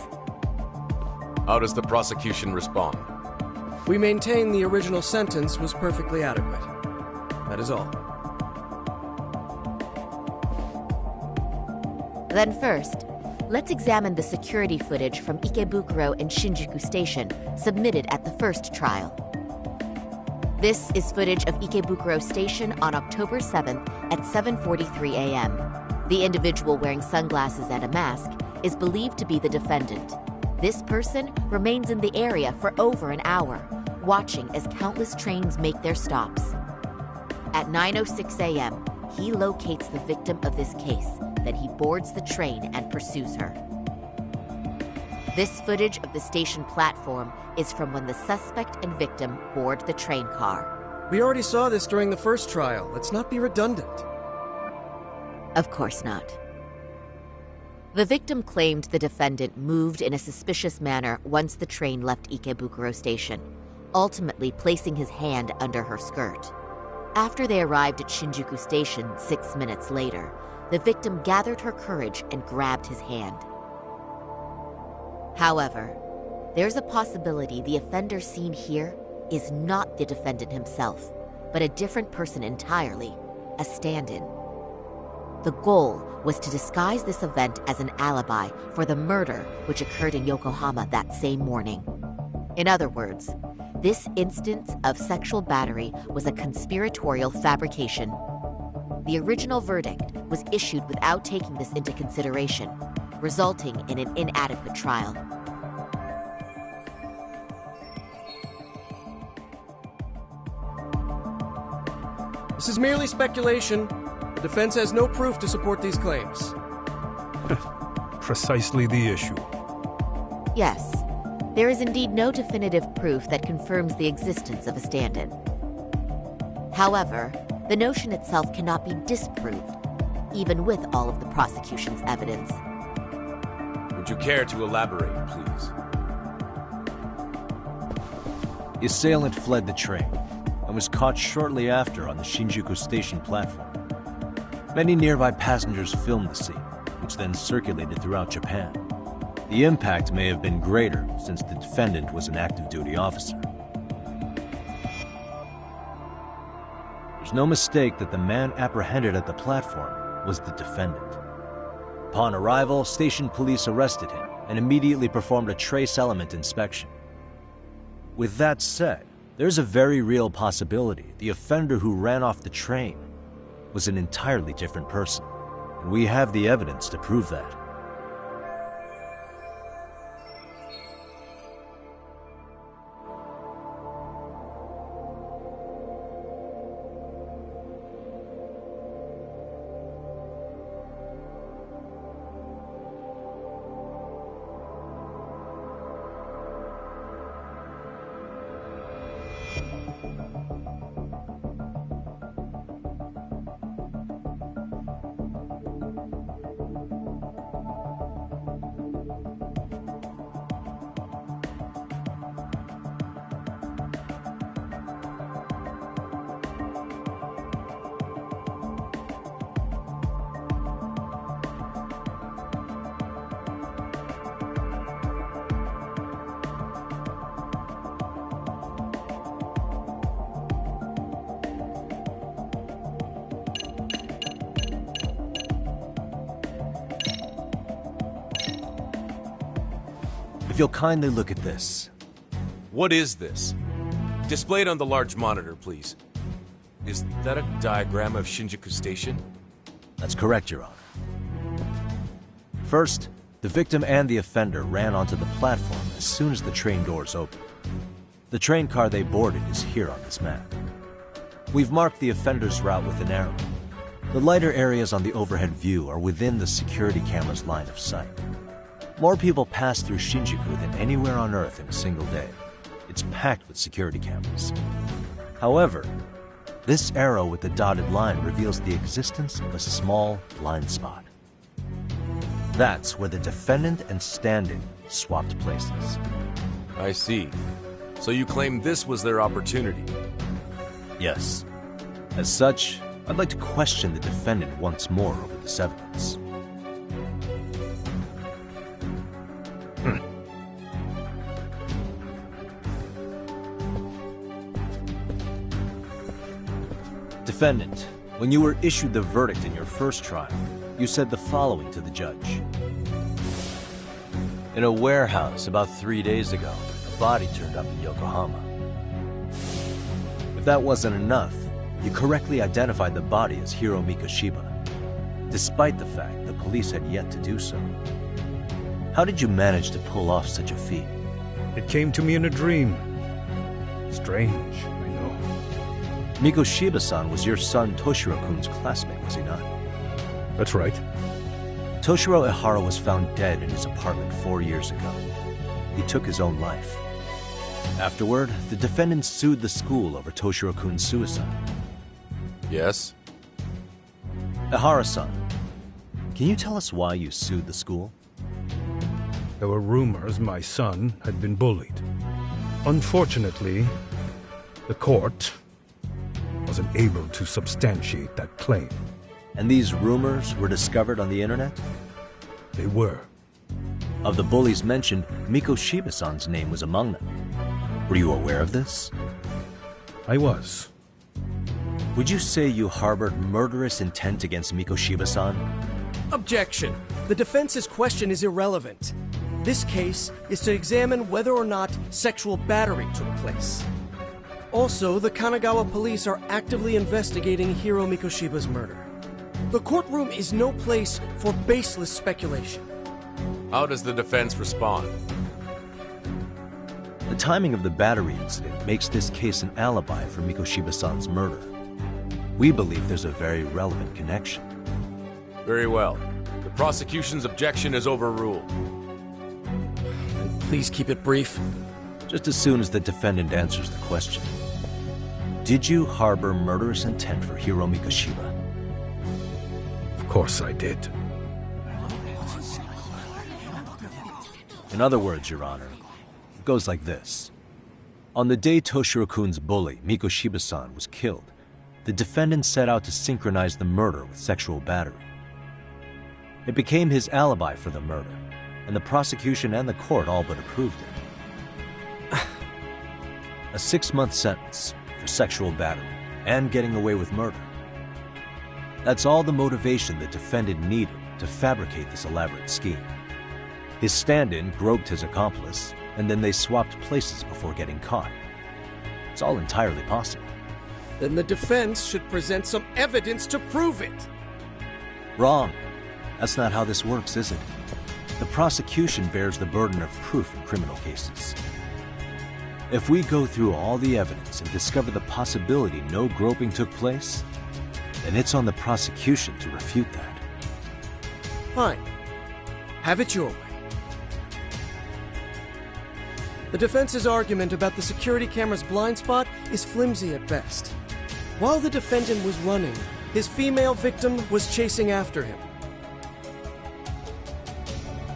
How does the prosecution respond? We maintain the original sentence was perfectly adequate. That is all. Then first, let's examine the security footage from Ikebukuro and Shinjuku Station submitted at the first trial. This is footage of Ikebukuro Station on October 7th at 7:43 a.m. The individual wearing sunglasses and a mask is believed to be the defendant. This person remains in the area for over an hour, watching as countless trains make their stops. At 9:06 a.m., he locates the victim of this case. Then he boards the train and pursues her. This footage of the station platform is from when the suspect and victim board the train car. We already saw this during the first trial. Let's not be redundant. Of course not. The victim claimed the defendant moved in a suspicious manner once the train left Ikebukuro Station, ultimately placing his hand under her skirt. After they arrived at Shinjuku Station 6 minutes later, the victim gathered her courage and grabbed his hand. However, there's a possibility the offender seen here is not the defendant himself, but a different person entirely, a stand-in. The goal was to disguise this event as an alibi for the murder which occurred in Yokohama that same morning. In other words, this instance of sexual battery was a conspiratorial fabrication. The original verdict was issued without taking this into consideration, resulting in an inadequate trial. This is merely speculation. The defense has no proof to support these claims. Precisely the issue. Yes, there is indeed no definitive proof that confirms the existence of a stand-in. However, the notion itself cannot be disproved, even with all of the prosecution's evidence. Would you care to elaborate, please? The assailant fled the train and was caught shortly after on the Shinjuku station platform. Many nearby passengers filmed the scene, which then circulated throughout Japan. The impact may have been greater since the defendant was an active duty officer. There's no mistake that the man apprehended at the platform was the defendant. Upon arrival, station police arrested him and immediately performed a trace element inspection. With that said, there's a very real possibility the offender who ran off the train was an entirely different person, and we have the evidence to prove that. If you'll kindly look at this. What is this? Display it on the large monitor, please. Is that a diagram of Shinjuku Station? That's correct, Your Honor. First, the victim and the offender ran onto the platform as soon as the train doors opened. The train car they boarded is here on this map. We've marked the offender's route with an arrow. The lighter areas on the overhead view are within the security camera's line of sight. More people pass through Shinjuku than anywhere on Earth in a single day. It's packed with security cameras. However, this arrow with the dotted line reveals the existence of a small blind spot. That's where the defendant and stand-in swapped places. I see. So you claim this was their opportunity? Yes. As such, I'd like to question the defendant once more over this evidence. Defendant, when you were issued the verdict in your first trial, you said the following to the judge. In a warehouse about 3 days ago, a body turned up in Yokohama. If that wasn't enough, you correctly identified the body as Hiro Mikoshiba, despite the fact the police had yet to do so. How did you manage to pull off such a feat? It came to me in a dream. Strange, I know. Mikoshiba-san was your son Toshiro-kun's classmate, was he not? That's right. Toshiro Ehara was found dead in his apartment 4 years ago. He took his own life. Afterward, the defendant sued the school over Toshiro-kun's suicide. Yes? Ehara-san, can you tell us why you sued the school? There were rumors my son had been bullied. Unfortunately, the court wasn't able to substantiate that claim. And these rumors were discovered on the internet? They were. Of the bullies mentioned, Mikoshiba-san's name was among them. Were you aware of this? I was. Would you say you harbored murderous intent against Mikoshiba-san? Objection. The defense's question is irrelevant. This case is to examine whether or not sexual battery took place. Also, the Kanagawa police are actively investigating Hiro Mikoshiba's murder. The courtroom is no place for baseless speculation. How does the defense respond? The timing of the battery incident makes this case an alibi for Mikoshiba-san's murder. We believe there's a very relevant connection. Very well. The prosecution's objection is overruled. Please keep it brief. Just as soon as the defendant answers the question. Did you harbor murderous intent for Hiro Mikoshiba? Of course I did. In other words, Your Honor, it goes like this. On the day Toshiro-kun's bully, Mikoshiba-san, was killed, the defendant set out to synchronize the murder with sexual battery. It became his alibi for the murder, and the prosecution and the court all but approved it. A 6-month sentence for sexual battery and getting away with murder. That's all the motivation the defendant needed to fabricate this elaborate scheme. His stand-in groped his accomplice, and then they swapped places before getting caught. It's all entirely possible. Then the defense should present some evidence to prove it. Wrong. That's not how this works, is it? The prosecution bears the burden of proof in criminal cases. If we go through all the evidence and discover the possibility no groping took place, then it's on the prosecution to refute that. Fine. Have it your way. The defense's argument about the security camera's blind spot is flimsy at best. While the defendant was running, his female victim was chasing after him.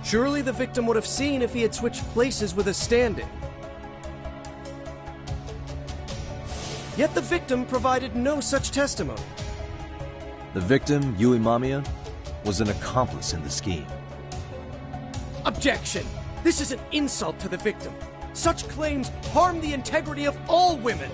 Surely the victim would have seen if he had switched places with a stand-in. Yet the victim provided no such testimony. The victim, Yui Mamiya, was an accomplice in the scheme. Objection! This is an insult to the victim. Such claims harm the integrity of all women.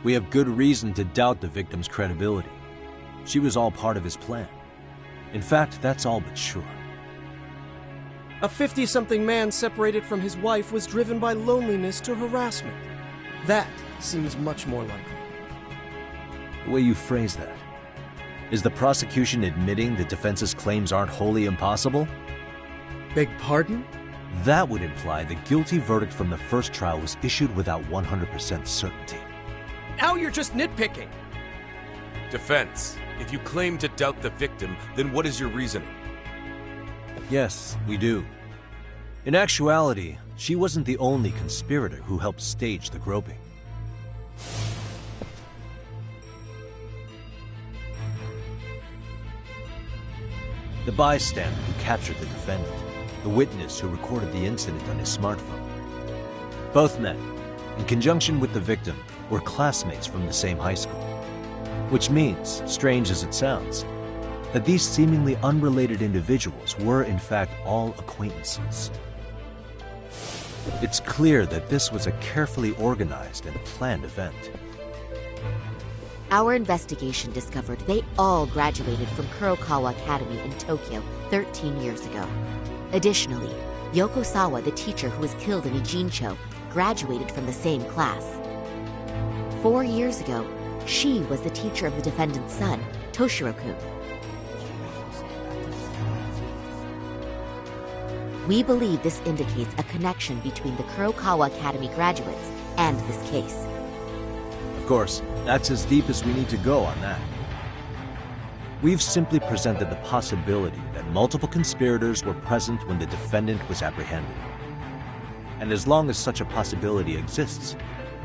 We have good reason to doubt the victim's credibility. She was all part of his plan. In fact, that's all but sure. A 50-something man separated from his wife was driven by loneliness to harassment. That seems much more likely. The way you phrase that. Is the prosecution admitting the defense's claims aren't wholly impossible? Beg pardon? That would imply the guilty verdict from the first trial was issued without 100% certainty. Now you're just nitpicking. Defense, if you claim to doubt the victim, then what is your reasoning? Yes, we do. In actuality, she wasn't the only conspirator who helped stage the groping. The bystander who captured the defendant, the witness who recorded the incident on his smartphone. Both men, in conjunction with the victim, were classmates from the same high school. Which means, strange as it sounds, that these seemingly unrelated individuals were in fact all acquaintances. It's clear that this was a carefully organized and planned event. Our investigation discovered they all graduated from Kurokawa Academy in Tokyo 13 years ago. Additionally, Yoko Sawa, the teacher who was killed in Ijincho, graduated from the same class. 4 years ago, she was the teacher of the defendant's son, Toshiro-kun. We believe this indicates a connection between the Kurokawa Academy graduates and this case. Of course, that's as deep as we need to go on that. We've simply presented the possibility that multiple conspirators were present when the defendant was apprehended. And as long as such a possibility exists,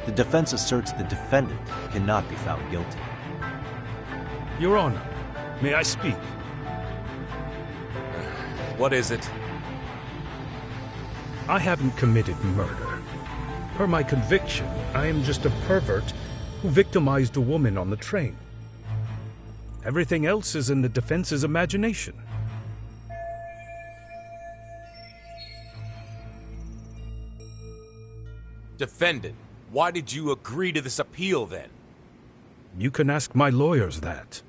the defense asserts the defendant cannot be found guilty. Your Honor, may I speak? What is it? I haven't committed murder. Per my conviction, I am just a pervert who victimized a woman on the train. Everything else is in the defense's imagination. Defendant, why did you agree to this appeal then? You can ask my lawyers that.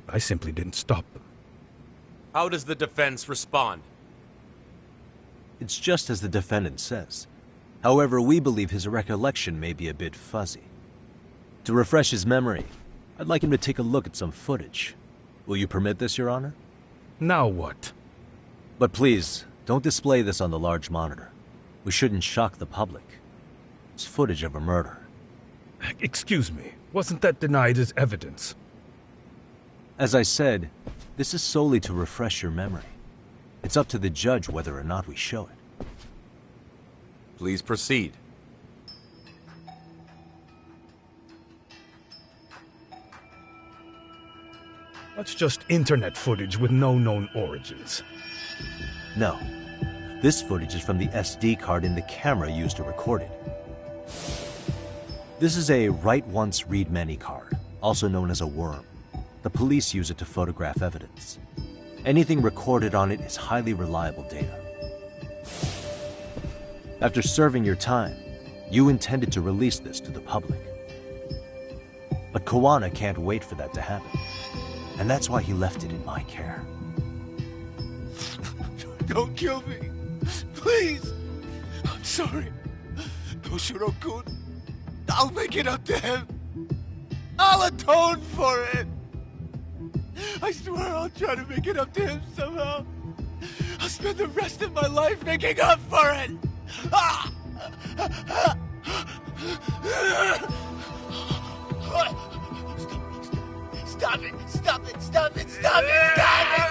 I simply didn't stop them. How does the defense respond? It's just as the defendant says. However, we believe his recollection may be a bit fuzzy. To refresh his memory, I'd like him to take a look at some footage. Will you permit this, Your Honor? Now what? But please, don't display this on the large monitor. We shouldn't shock the public. It's footage of a murder. Excuse me, wasn't that denied as evidence? As I said, this is solely to refresh your memory. It's up to the judge whether or not we show it. Please proceed. That's just internet footage with no known origins. No. This footage is from the SD card in the camera used to record it. This is a write once, read many card, also known as a worm. The police use it to photograph evidence. Anything recorded on it is highly reliable data. After serving your time, you intended to release this to the public. But Kawana can't wait for that to happen. And that's why he left it in my care. Don't kill me. Please. I'm sorry. Toshiro-kun. I'll make it up to him. I'll atone for it. I swear I'll try to make it up to him somehow. I'll spend the rest of my life making up for it. Stop it! Stop it! Stop it! Stop it! Stop it!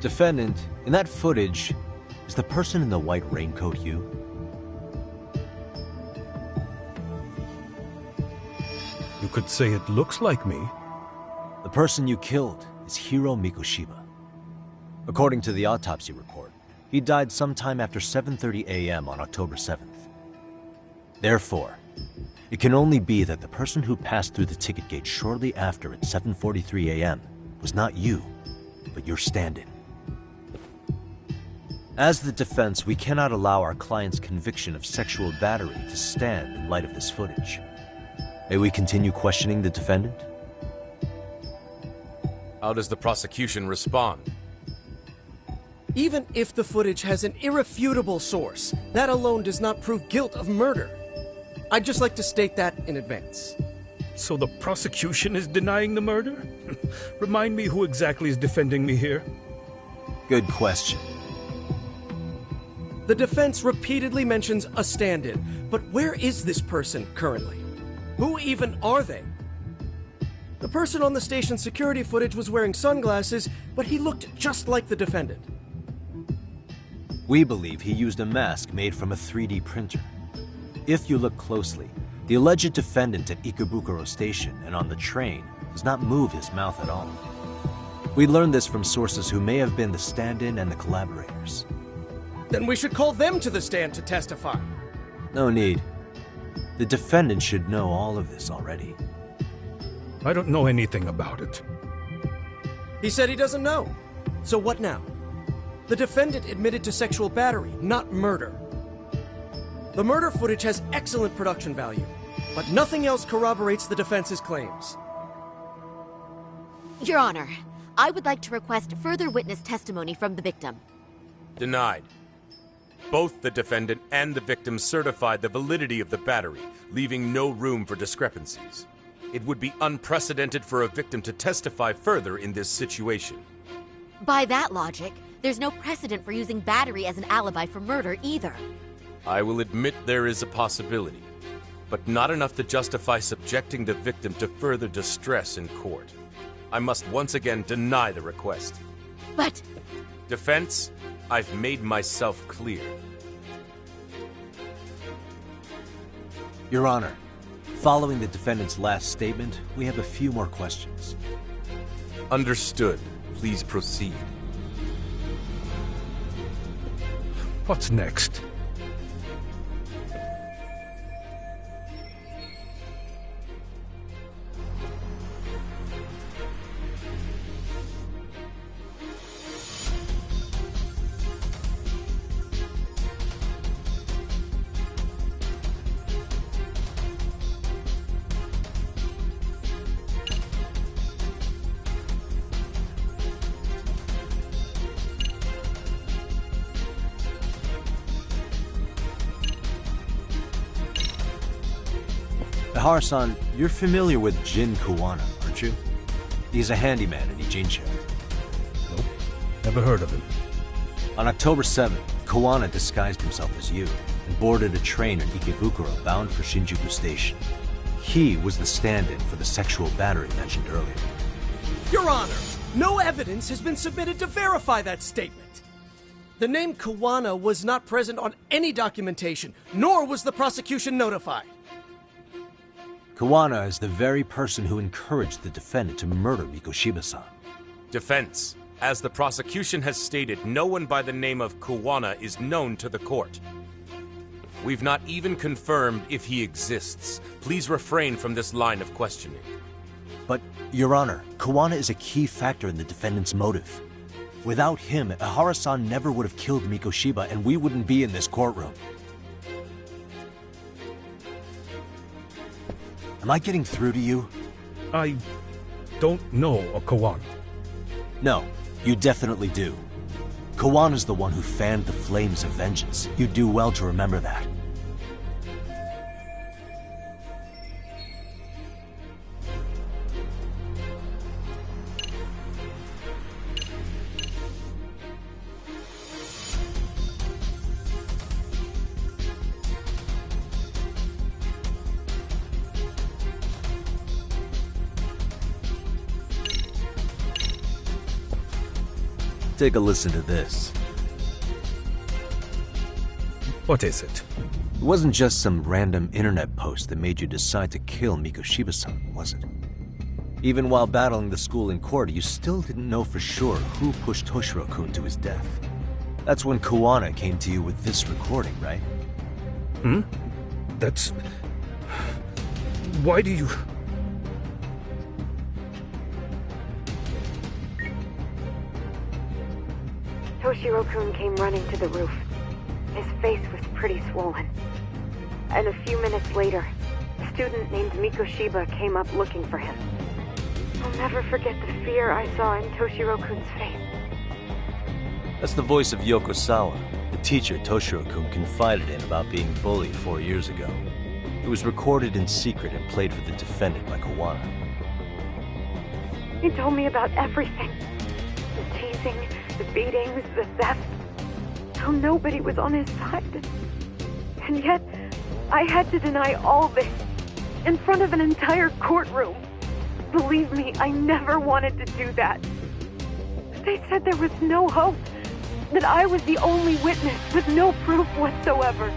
Defendant, in that footage, is the person in the white raincoat you? You could say it looks like me. The person you killed is Hiro Mikoshiba. According to the autopsy report, he died sometime after 7:30 a.m. on October 7th. Therefore, it can only be that the person who passed through the ticket gate shortly after at 7:43 a.m. was not you, but your stand-in. As the defense, we cannot allow our client's conviction of sexual battery to stand in light of this footage. May we continue questioning the defendant? How does the prosecution respond? Even if the footage has an irrefutable source, that alone does not prove guilt of murder. I'd just like to state that in advance. So the prosecution is denying the murder? Remind me who exactly is defending me here? Good question. The defense repeatedly mentions a stand-in, but where is this person currently? Who even are they? The person on the station security footage was wearing sunglasses, but he looked just like the defendant. We believe he used a mask made from a 3D printer. If you look closely, the alleged defendant at Ikebukuro Station and on the train does not move his mouth at all. We learned this from sources who may have been the stand-in and the collaborators. Then we should call them to the stand to testify. No need. The defendant should know all of this already. I don't know anything about it. He said he doesn't know. So what now? The defendant admitted to sexual battery, not murder. The murder footage has excellent production value, but nothing else corroborates the defense's claims. Your Honor, I would like to request further witness testimony from the victim. Denied. Both the defendant and the victim certified the validity of the battery, leaving no room for discrepancies. It would be unprecedented for a victim to testify further in this situation. By that logic, There's no precedent for using battery as an alibi for murder either. I will admit there is a possibility, but not enough to justify subjecting the victim to further distress in court. I must once again deny the request. But... Defense, I've made myself clear. Your Honor, following the defendant's last statement, we have a few more questions. Understood. Please proceed. What's next? Ihara-san, you're familiar with Jin Kuwana, aren't you? He's a handyman in Ijincho. Nope. Never heard of him. On October 7th, Kuwana disguised himself as you and boarded a train in Ikebukuro bound for Shinjuku Station. He was the stand-in for the sexual battery mentioned earlier. Your Honor, no evidence has been submitted to verify that statement. The name Kuwana was not present on any documentation, nor was the prosecution notified. Kuwana is the very person who encouraged the defendant to murder Mikoshiba-san. Defense, as the prosecution has stated, no one by the name of Kuwana is known to the court. We've not even confirmed if he exists. Please refrain from this line of questioning. But, Your Honor, Kuwana is a key factor in the defendant's motive. Without him, Ihara-san never would have killed Mikoshiba, and we wouldn't be in this courtroom. Am I getting through to you? I don't know a Kuwana. No, you definitely do. Kawana's the one who fanned the flames of vengeance. You do well to remember that. Take a listen to this. What is it? It wasn't just some random internet post that made you decide to kill Mikoshiba-san, was it? Even while battling the school in court, you still didn't know for sure who pushed Toshiro-kun to his death. That's when Kuwana came to you with this recording, right? That's... Why do you... Toshiro-kun came running to the roof. His face was pretty swollen. And a few minutes later, a student named Mikoshiba came up looking for him. I'll never forget the fear I saw in Toshiro-kun's face. That's the voice of Yokosawa, the teacher Toshiro-kun confided in about being bullied 4 years ago. It was recorded in secret and played for the defendant by Kuwana. He told me about everything. The teasing, the beatings, the theft. How nobody was on his side. And yet, I had to deny all this in front of an entire courtroom. Believe me, I never wanted to do that. They said there was no hope, that I was the only witness with no proof whatsoever.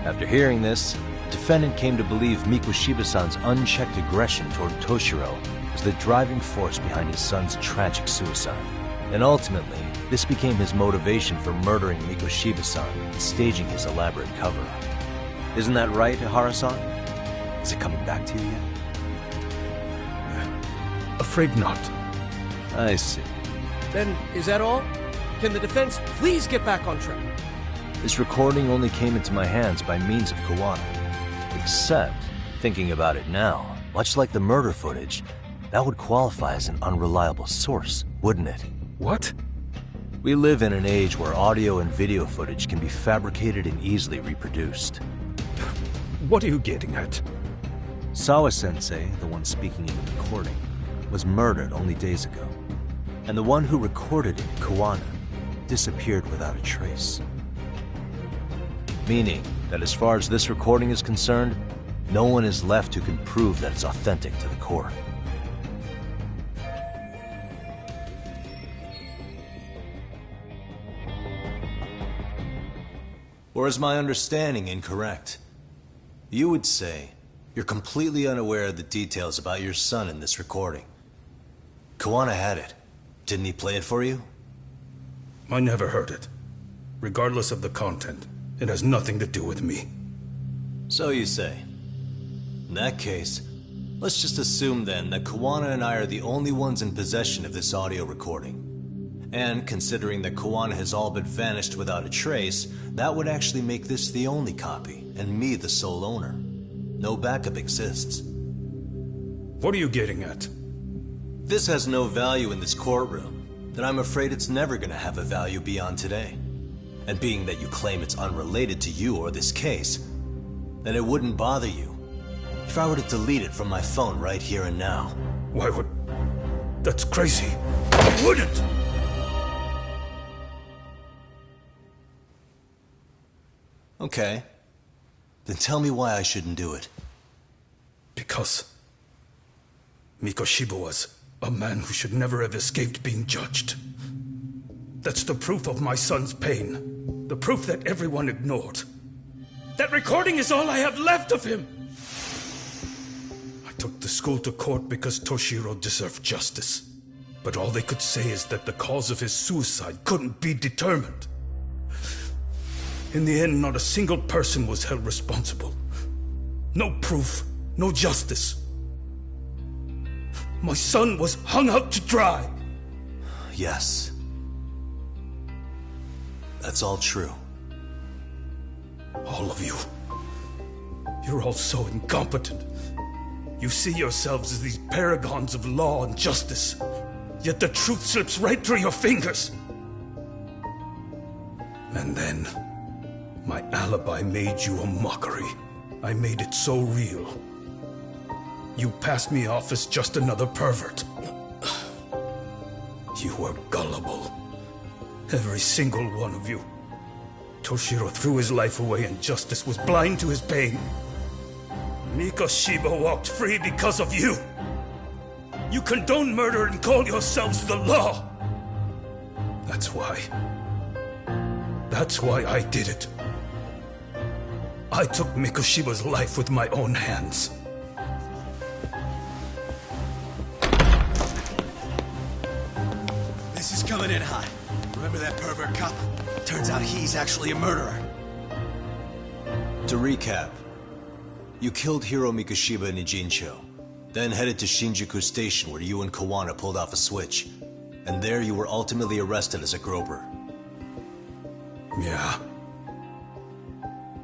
After hearing this, the defendant came to believe Mikoshiba-san's unchecked aggression toward Toshiro was the driving force behind his son's tragic suicide. And ultimately, this became his motivation for murdering Mikoshiba-san and staging his elaborate cover-up. Isn't that right, Ihara-san? Is it coming back to you yet? Afraid not. I see. Then, is that all? Can the defense please get back on track? This recording only came into my hands by means of Kuwana. Except, thinking about it now, much like the murder footage, that would qualify as an unreliable source, wouldn't it? What? We live in an age where audio and video footage can be fabricated and easily reproduced. What are you getting at? Sawa-sensei, the one speaking in the recording, was murdered only days ago. And the one who recorded it, Kuwana, disappeared without a trace. Meaning that as far as this recording is concerned, no one is left who can prove that it's authentic to the court. Or is my understanding incorrect? You would say you're completely unaware of the details about your son in this recording. Kuwana had it. Didn't he play it for you? I never heard it. Regardless of the content, it has nothing to do with me. So you say. In that case, let's just assume then that Kuwana and I are the only ones in possession of this audio recording. And considering that Kuwana has all but vanished without a trace, that would actually make this the only copy, and me the sole owner. No backup exists. What are you getting at? This has no value in this courtroom, then I'm afraid it's never gonna have a value beyond today. And being that you claim it's unrelated to you or this case, then it wouldn't bother you if I were to delete it from my phone right here and now. Why would... That's crazy. I wouldn't! Okay. Then tell me why I shouldn't do it. Because Mikoshiba was a man who should never have escaped being judged. That's the proof of my son's pain. The proof that everyone ignored. That recording is all I have left of him! I took the school to court because Toshiro deserved justice. But all they could say is that the cause of his suicide couldn't be determined. In the end, not a single person was held responsible. No proof, no justice. My son was hung out to dry. Yes. That's all true. All of you. You're all so incompetent. You see yourselves as these paragons of law and justice. Yet the truth slips right through your fingers. And then, my alibi made you a mockery. I made it so real. You passed me off as just another pervert. You were gullible. Every single one of you. Toshiro threw his life away and justice was blind to his pain. Mikoshiba walked free because of you. You condone murder and call yourselves the law. That's why I did it. I took Mikoshiba's life with my own hands. This is coming in hot. Remember that pervert cop? Turns out he's actually a murderer. To recap, you killed Hiro Mikoshiba in Ijincho, then headed to Shinjuku Station where you and Kuwana pulled off a switch, and there you were ultimately arrested as a groper. Yeah.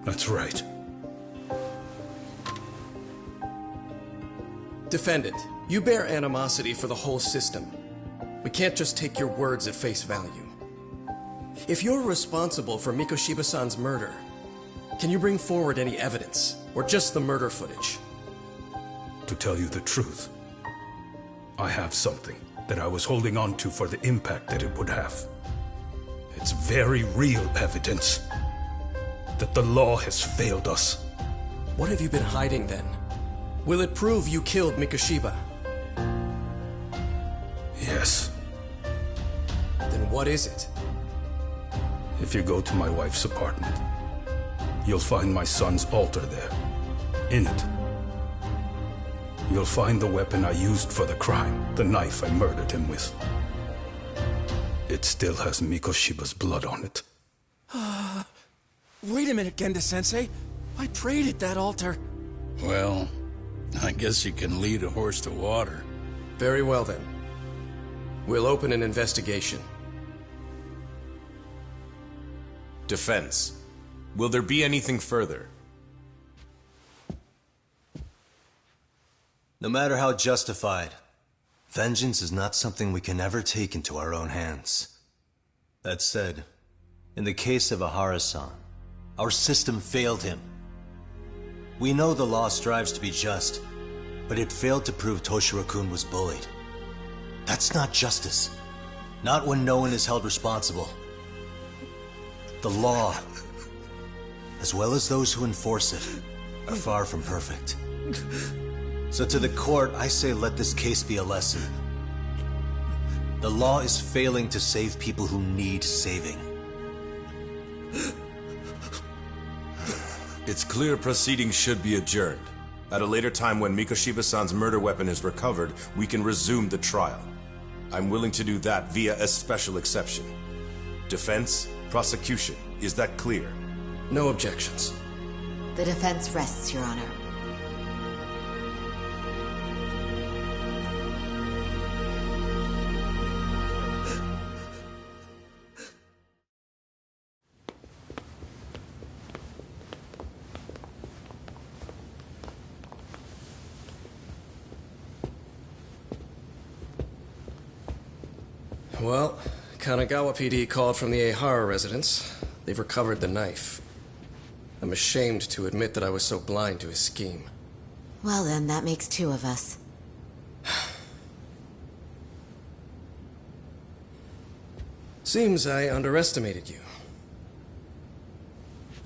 That's right. Defendant, you bear animosity for the whole system. We can't just take your words at face value. If you're responsible for Mikoshiba-san's murder, can you bring forward any evidence, or just the murder footage? To tell you the truth, I have something that I was holding on to for the impact that it would have. It's very real evidence that the law has failed us. What have you been hiding then? Will it prove you killed Mikoshiba? Yes. Then what is it? If you go to my wife's apartment, you'll find my son's altar there. In it, you'll find the weapon I used for the crime, the knife I murdered him with. It still has Mikoshiba's blood on it. Wait a minute, Genda-sensei. I prayed at that altar. Well, I guess you can lead a horse to water. Very well then. We'll open an investigation. Defense. Will there be anything further? No matter how justified, vengeance is not something we can ever take into our own hands. That said, in the case of Ihara-san, our system failed him. We know the law strives to be just, but it failed to prove Toshiro-kun was bullied. That's not justice. Not when no one is held responsible. The law, as well as those who enforce it, are far from perfect. So to the court, I say let this case be a lesson. The law is failing to save people who need saving. It's clear proceedings should be adjourned. At a later time when Mikoshiba-san's murder weapon is recovered, we can resume the trial. I'm willing to do that via a special exception. Defense, prosecution, is that clear? No objections. The defense rests, Your Honor. Well, Kanagawa PD called from the Ehara residence. They've recovered the knife. I'm ashamed to admit that I was so blind to his scheme. Well then, that makes two of us. Seems I underestimated you.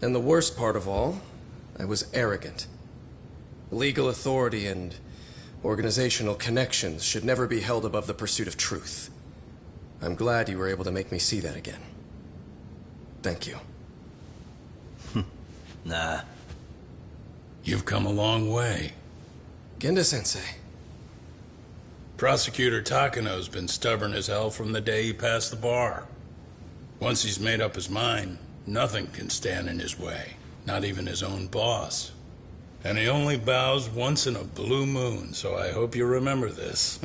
And the worst part of all, I was arrogant. Legal authority and organizational connections should never be held above the pursuit of truth. I'm glad you were able to make me see that again. Thank you. Nah. You've come a long way. Genda-sensei. Prosecutor Takano's been stubborn as hell from the day he passed the bar. Once he's made up his mind, nothing can stand in his way. Not even his own boss. And he only bows once in a blue moon, so I hope you remember this.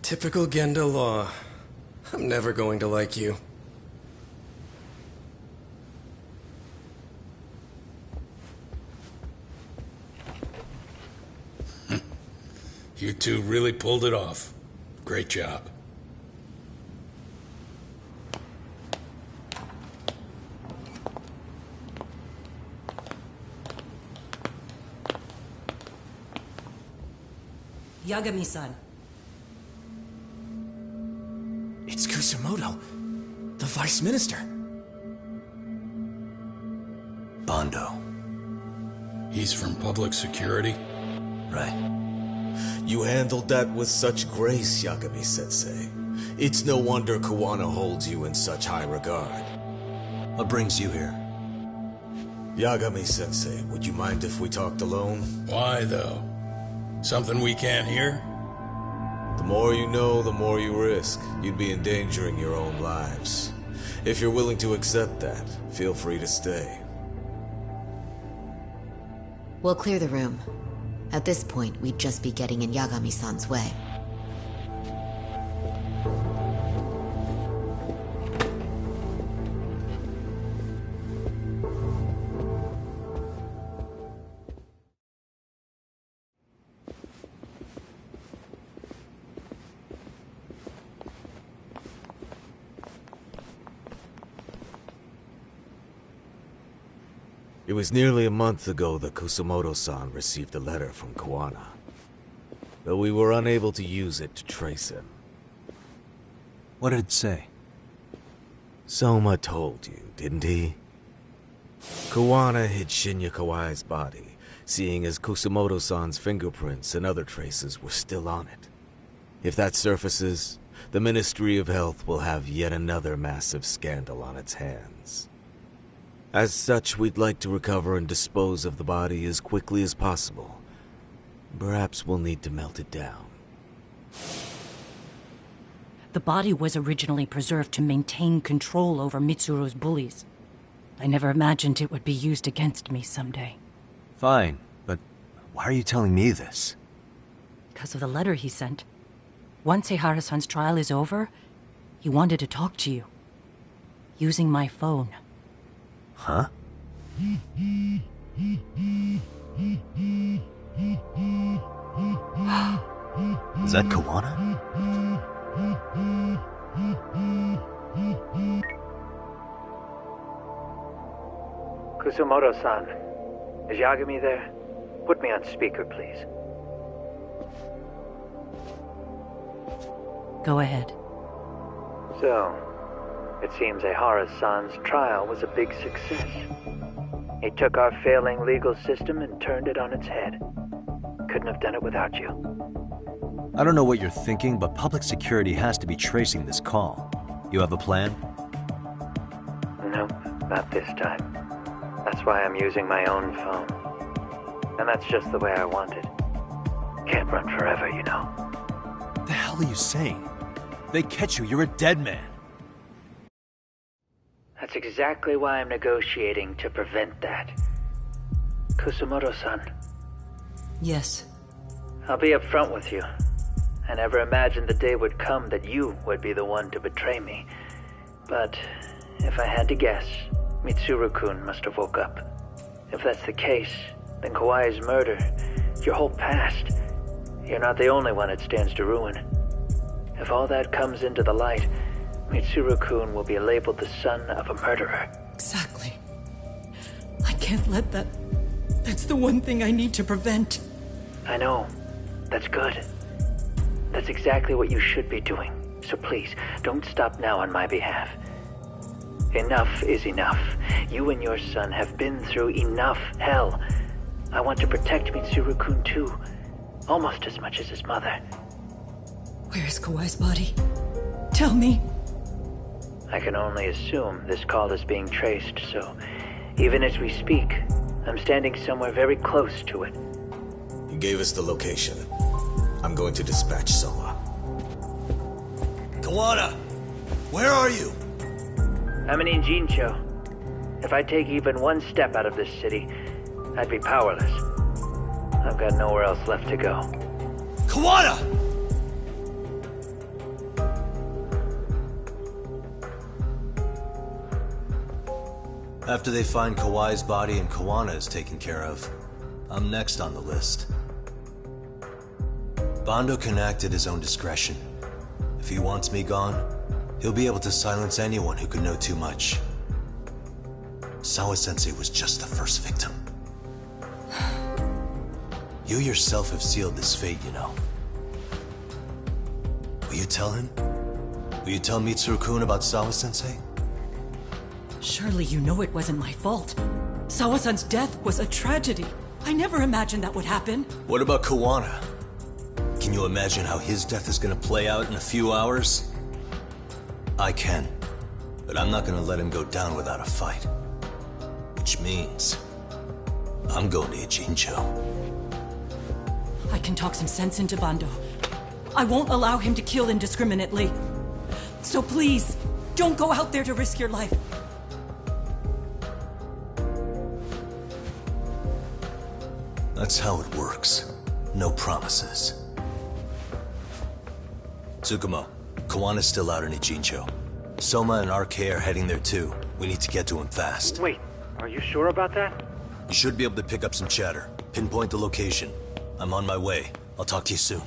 Typical Genda law. I'm never going to like you. You two really pulled it off. Great job. Yagami-san. It's Kusumoto, the Vice Minister. Bondo. He's from public security? Right. You handled that with such grace, Yagami-sensei. It's no wonder Kuwana holds you in such high regard. What brings you here? Yagami-sensei, would you mind if we talked alone? Why, though? Something we can't hear? The more you know, the more you risk. You'd be endangering your own lives. If you're willing to accept that, feel free to stay. We'll clear the room. At this point, we'd just be getting in Yagami-san's way. It was nearly a month ago that Kusumoto-san received a letter from Kuwana, though we were unable to use it to trace him. What did it say? Soma told you, didn't he? Kuwana hid Shinya Kawai's body, seeing as Kusumoto-san's fingerprints and other traces were still on it. If that surfaces, the Ministry of Health will have yet another massive scandal on its hands. As such, we'd like to recover and dispose of the body as quickly as possible. Perhaps we'll need to melt it down. The body was originally preserved to maintain control over Mitsuru's bullies. I never imagined it would be used against me someday. Fine, but why are you telling me this? Because of the letter he sent. Once Ehara-san's trial is over, he wanted to talk to you. Using my phone. Huh? Is that Kuwana? Kusumoto-san, is Yagami there? Put me on speaker, please. Go ahead. So, it seems Ehara-san's trial was a big success. He took our failing legal system and turned it on its head. Couldn't have done it without you. I don't know what you're thinking, but public security has to be tracing this call. You have a plan? Nope, not this time. That's why I'm using my own phone. And that's just the way I want it. Can't run forever, you know. What the hell are you saying? They catch you, you're a dead man. That's exactly why I'm negotiating to prevent that. Kusumoto-san. Yes. I'll be upfront with you. I never imagined the day would come that you would be the one to betray me. But if I had to guess, Mitsuru-kun must have woke up. If that's the case, then Kawai's murder, your whole past, you're not the only one it stands to ruin. If all that comes into the light, Mitsuru-kun will be labeled the son of a murderer. Exactly. I can't let that... That's the one thing I need to prevent. I know. That's good. That's exactly what you should be doing. So please, don't stop now on my behalf. Enough is enough. You and your son have been through enough hell. I want to protect Mitsuru-kun too. Almost as much as his mother. Where is Kawai's body? Tell me. I can only assume this call is being traced, so even as we speak, I'm standing somewhere very close to it. You gave us the location. I'm going to dispatch Soma. Kawana! Where are you? I'm in Ijincho. If I take even one step out of this city, I'd be powerless. I've got nowhere else left to go. Kawana! After they find Kawai's body and Kawana is taken care of, I'm next on the list. Bando can act at his own discretion. If he wants me gone, he'll be able to silence anyone who could know too much. Sawa-sensei was just the first victim. You yourself have sealed this fate, you know. Will you tell him? Will you tell Mitsuru-kun about Sawa-sensei? Surely you know it wasn't my fault. Sawa-san's death was a tragedy. I never imagined that would happen. What about Kawana? Can you imagine how his death is gonna play out in a few hours? I can, but I'm not gonna let him go down without a fight. Which means, I'm going to Ijincho. I can talk some sense into Bando. I won't allow him to kill indiscriminately. So please, don't go out there to risk your life. That's how it works. No promises. Tsukumo, Kawana's still out in Ijincho. Soma and RK are heading there too. We need to get to him fast. Wait, are you sure about that? You should be able to pick up some chatter. Pinpoint the location. I'm on my way. I'll talk to you soon.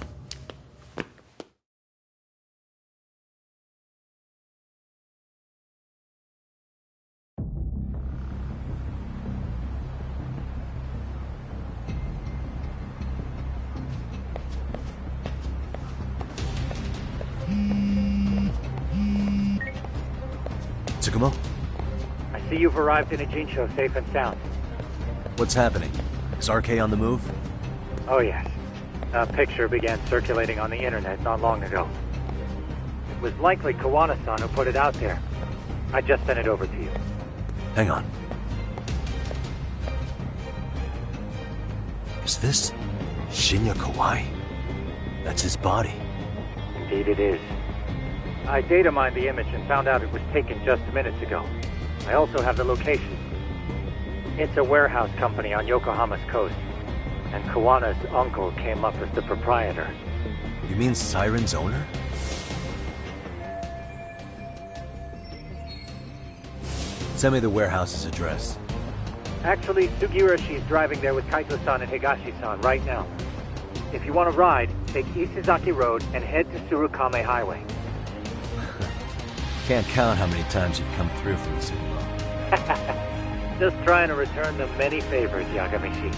Tsukumo? I see you've arrived in Ijincho safe and sound. What's happening? Is RK on the move? Oh yes. A picture began circulating on the internet not long ago. It was likely Kawana-san who put it out there. I just sent it over to you. Hang on. Is this Shinya Kawai? That's his body. Indeed it is. I data mined the image and found out it was taken just minutes ago. I also have the location. It's a warehouse company on Yokohama's coast, and Kawana's uncle came up as the proprietor. You mean Siren's owner? Send me the warehouse's address. Actually, Sugiroshi's driving there with Kaito-san and Higashi-san right now. If you want to ride, take Isizaki Road and head to Tsurukame Highway. Can't count how many times you've come through for this anymore. Just trying to return them many favors, Yagamishi.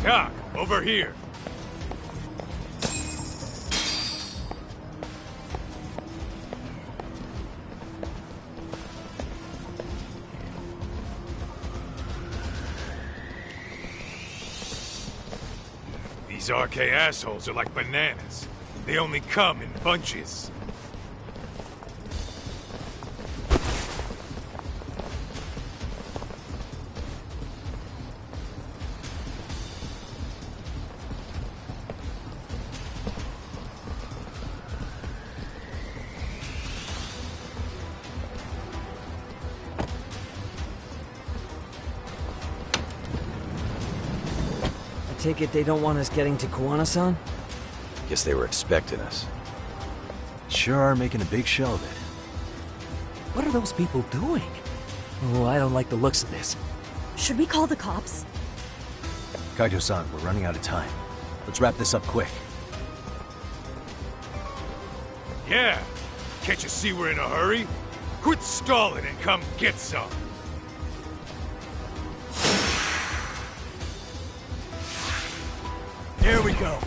Doc, over here. These RK assholes are like bananas. They only come in bunches. Take it they don't want us getting to Kuwana-san? Guess they were expecting us. Sure are making a big show of it. What are those people doing? Oh, I don't like the looks of this. Should we call the cops? Kaito-san, we're running out of time. Let's wrap this up quick. Yeah. Can't you see we're in a hurry? Quit stalling and come get some. Here we go.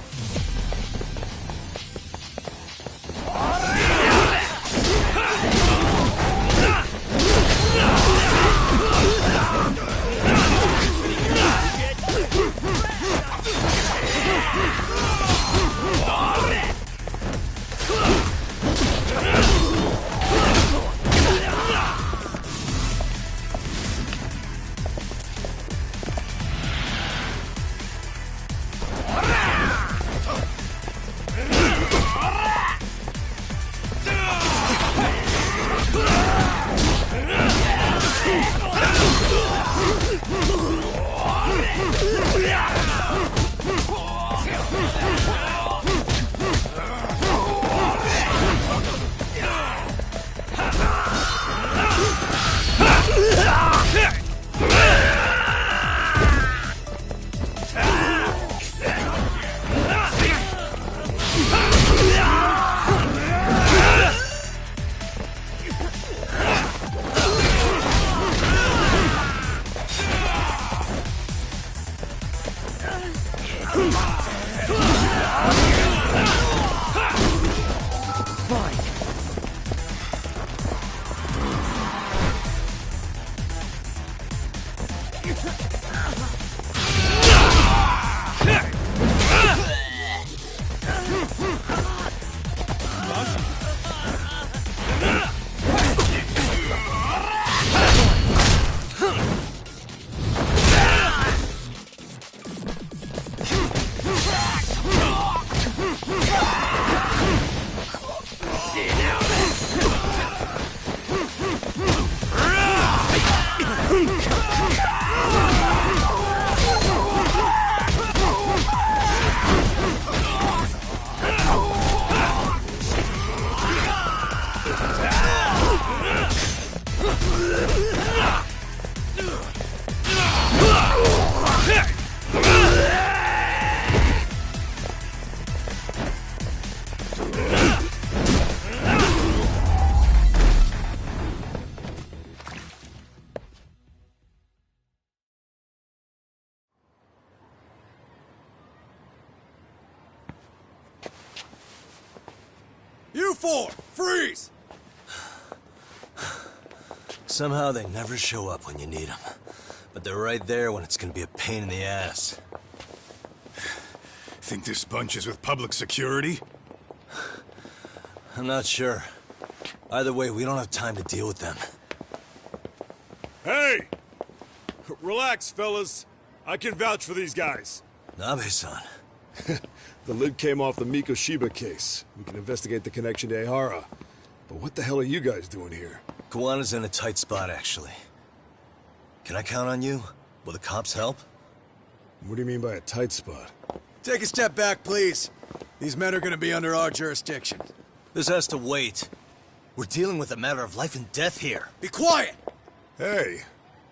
You four, freeze! Somehow they never show up when you need them. But they're right there when it's gonna be a pain in the ass. Think this bunch is with public security? I'm not sure. Either way, we don't have time to deal with them. Hey! Relax, fellas. I can vouch for these guys. Nabe-san. The lid came off the Mikoshiba case. We can investigate the connection to Ehara. But what the hell are you guys doing here? Kuwana's in a tight spot, actually. Can I count on you? Will the cops help? What do you mean by a tight spot? Take a step back, please. These men are gonna be under our jurisdiction. This has to wait. We're dealing with a matter of life and death here. Be quiet! Hey,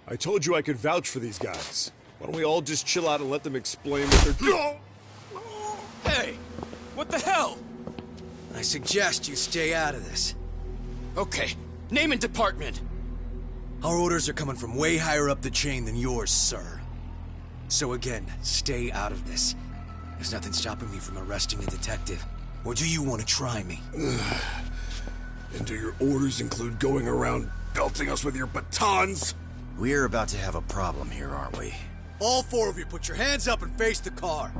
I told you I could vouch for these guys. Why don't we all just chill out and let them explain what they're... Hey! What the hell? I suggest you stay out of this. Okay, name and department. Our orders are coming from way higher up the chain than yours, sir. So again, stay out of this. There's nothing stopping me from arresting the detective. Or do you want to try me? And do your orders include going around belting us with your batons? We're about to have a problem here, aren't we? All four of you, put your hands up and face the car.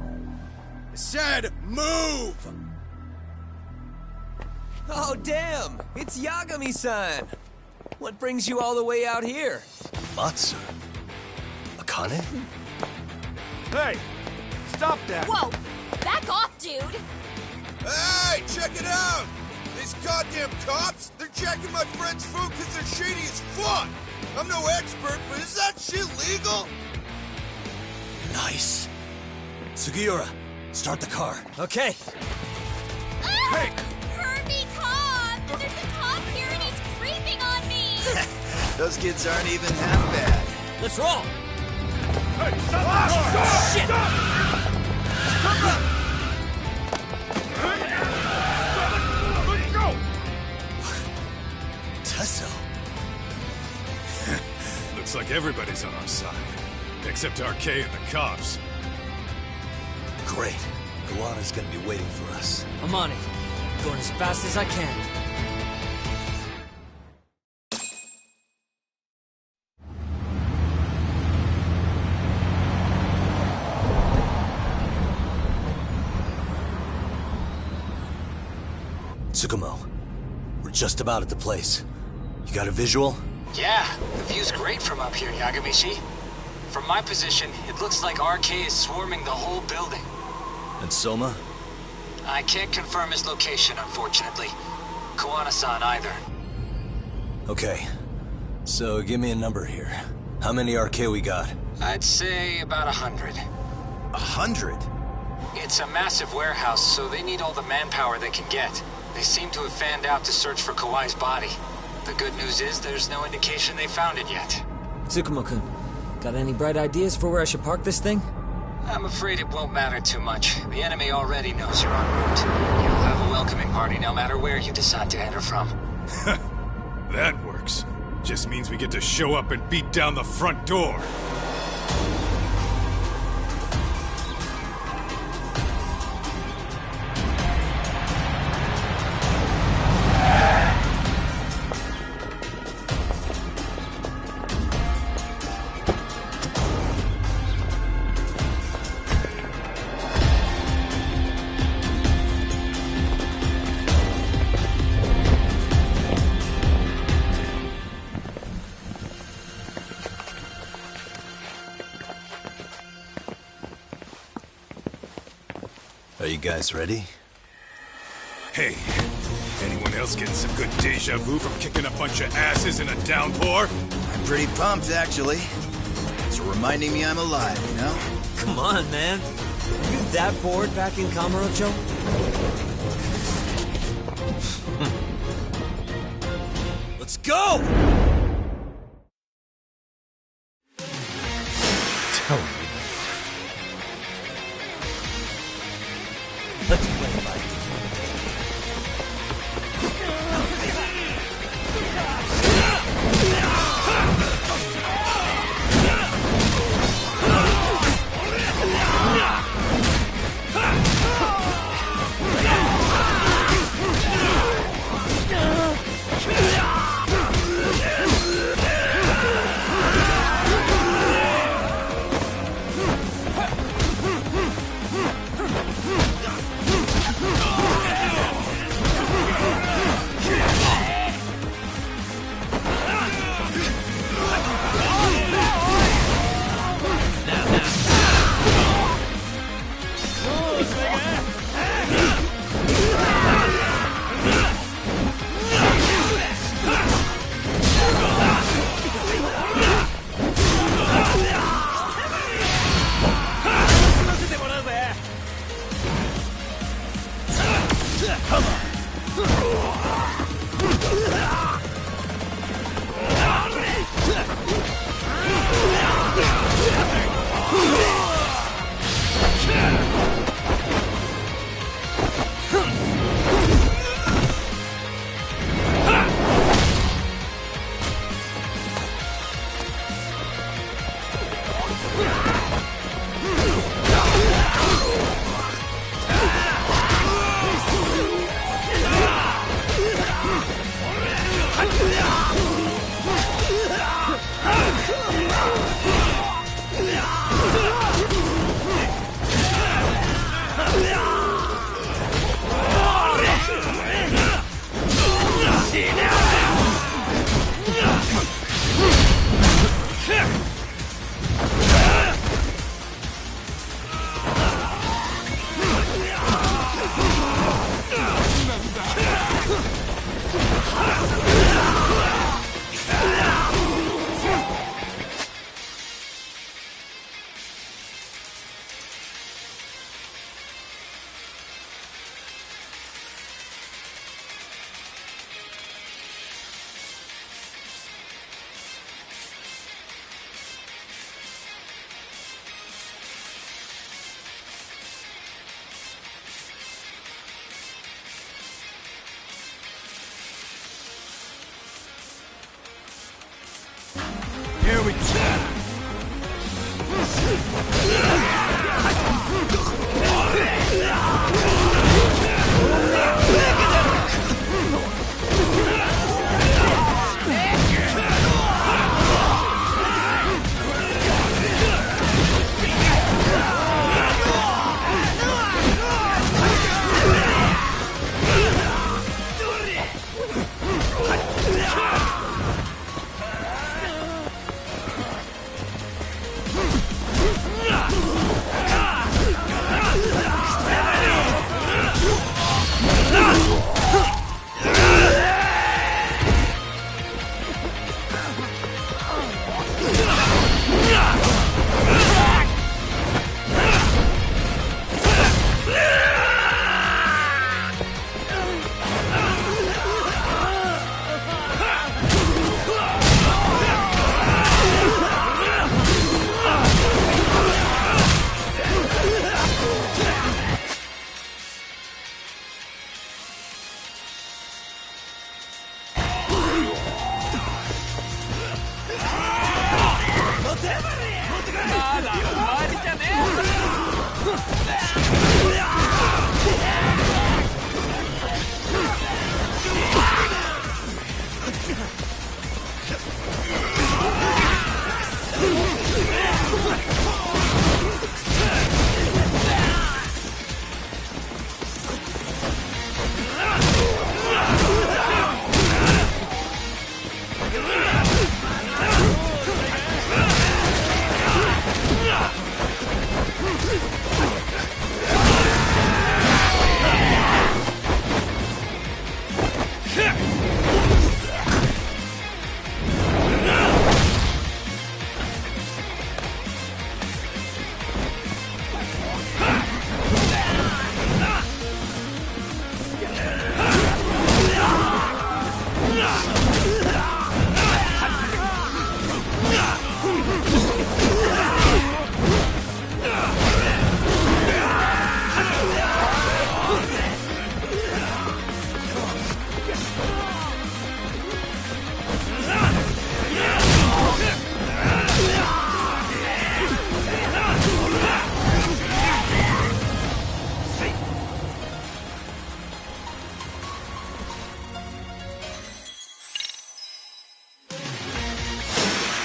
I said, move! Oh, damn! It's Yagami-san! What brings you all the way out here? Matsu? Akane? Hey! Stop that! Whoa! Back off, dude! Hey, check it out! These goddamn cops, they're checking my friend's food because they're shady as fuck! I'm no expert, but is that shit legal? Nice. Sugiura, start the car. Okay. Hey! Herbie cop! There's a cop here and he's creeping on me! Those kids aren't even half bad. Let's roll! Hey, stop the car! Shit! Let's go! Tesso. Looks like everybody's on our side. Except RK and the cops. Great. Kuwana's gonna be waiting for us. I'm on it. Going as fast as I can. Tsukumo, we're just about at the place. You got a visual? Yeah, the view's great from up here, Yagamishi. From my position, it looks like RK is swarming the whole building. And Soma? I can't confirm his location, unfortunately. Kuwana-san either. Okay. So give me a number here. How many RK we got? I'd say about 100. 100? It's a massive warehouse, so they need all the manpower they can get. They seem to have fanned out to search for Kawai's body. The good news is there's no indication they found it yet. Tsukumo-kun, got any bright ideas for where I should park this thing? I'm afraid it won't matter too much. The enemy already knows you're en route. You'll have a welcoming party no matter where you decide to enter from. That works. Just means we get to show up and beat down the front door. Are you guys ready? Hey, anyone else getting some good deja vu from kicking a bunch of asses in a downpour? I'm pretty pumped, actually. It's reminding me I'm alive, you know? Come on, man. Are you that bored back in Kamurocho? Let's go! Tell me. Let's play like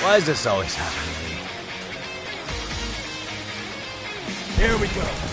Why does this always happen to me? Here we go.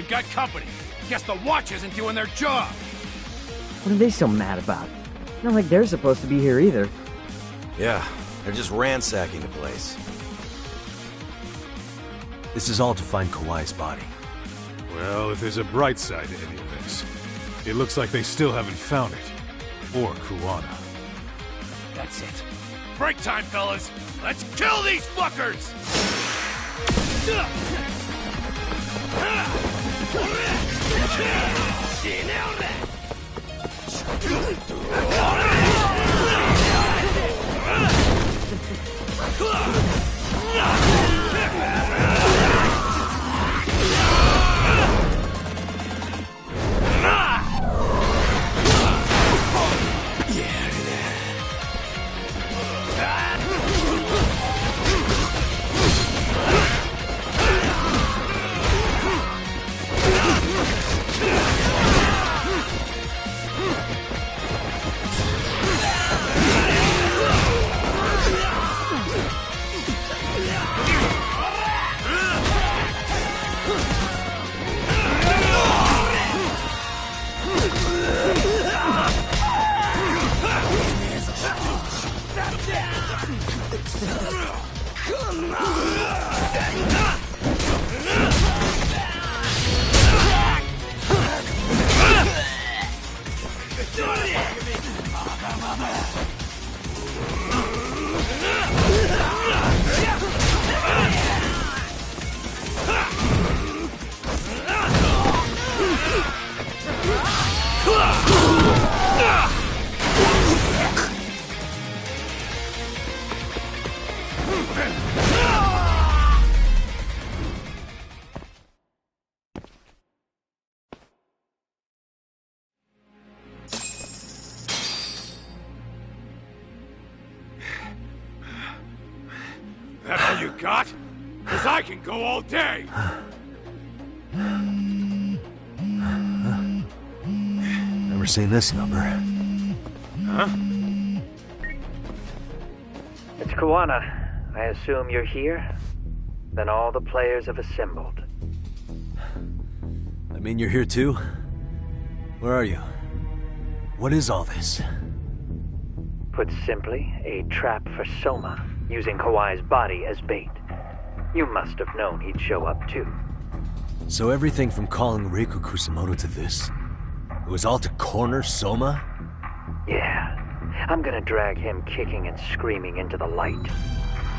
We've got company. Guess the watch isn't doing their job. What are they so mad about? Not like they're supposed to be here either. Yeah, they're just ransacking the place. This is all to find Kawai's body. Well, if there's a bright side to any of this, it looks like they still haven't found it. Or Kuwana. That's it. Break time, fellas! Let's kill these fuckers! That all you got? 'Cause I can go all day! Never seen this number. Huh? It's Kuwana. I assume you're here? Then all the players have assembled. I mean, you're here too? Where are you? What is all this? Put simply, a trap for Soma, using Kawai's body as bait. You must have known he'd show up too. So everything from calling Reiko Kusumoto to this, it was all to corner Soma? Yeah. I'm gonna drag him kicking and screaming into the light.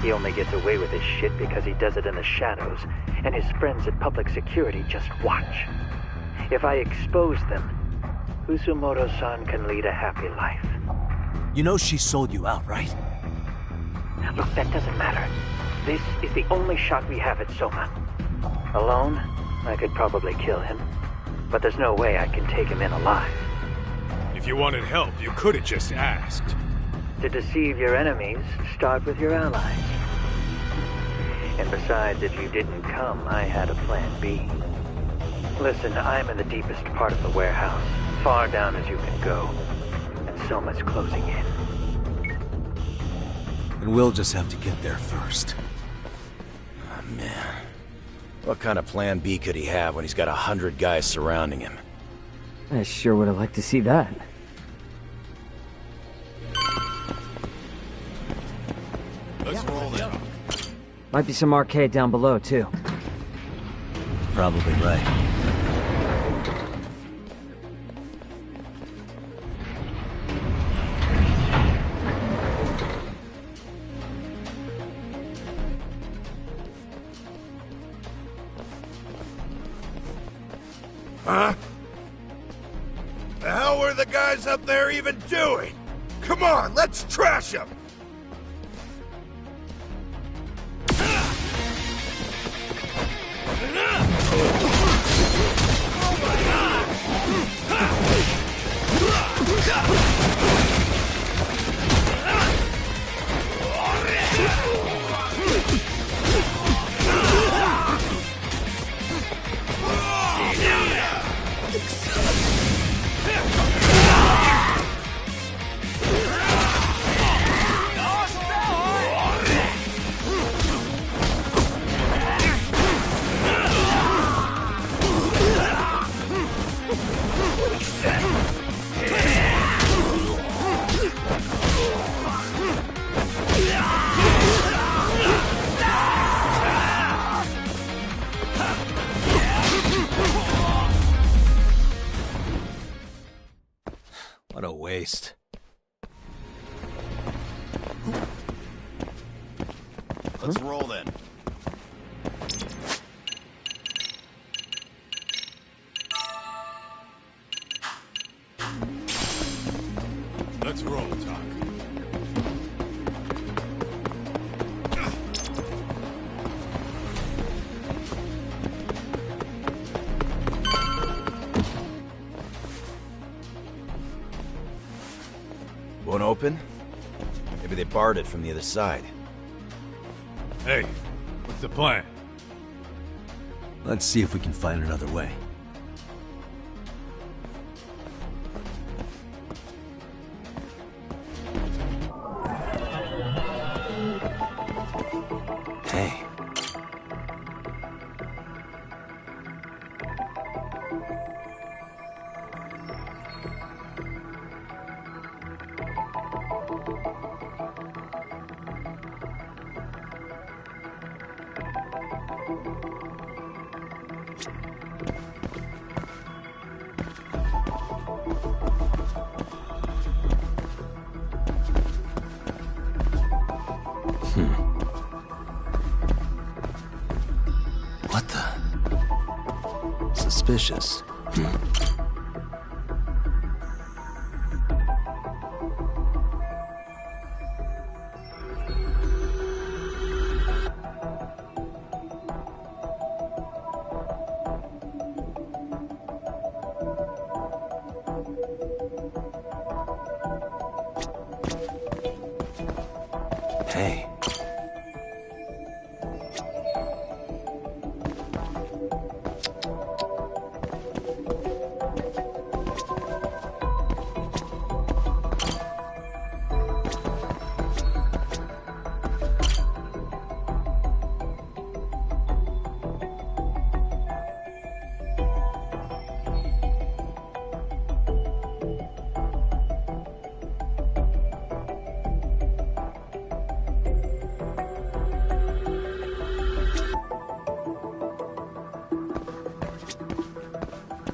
He only gets away with his shit because he does it in the shadows, and his friends at public security just watch. If I expose them, Kusumoto-san can lead a happy life. You know she sold you out, right? Look, that doesn't matter. This is the only shot we have at Soma. Alone, I could probably kill him, but there's no way I can take him in alive. If you wanted help, you could have just asked. To deceive your enemies, start with your allies. And besides, if you didn't come, I had a plan B. Listen, I'm in the deepest part of the warehouse, far down as you can go, and Soma's closing in. And we'll just have to get there first. Oh, man. What kind of plan B could he have when he's got 100 guys surrounding him? I sure would have liked to see that. Let's roll it. Might be some arcade down below, too. Probably right. Huh? The hell were the guys up there even doing? Come on, let's trash them! What a waste. Let's roll then. Let's roll, Doc. Won't open? Maybe they barred it from the other side. Hey, what's the plan? Let's see if we can find another way. Hey. suspicious. Hey.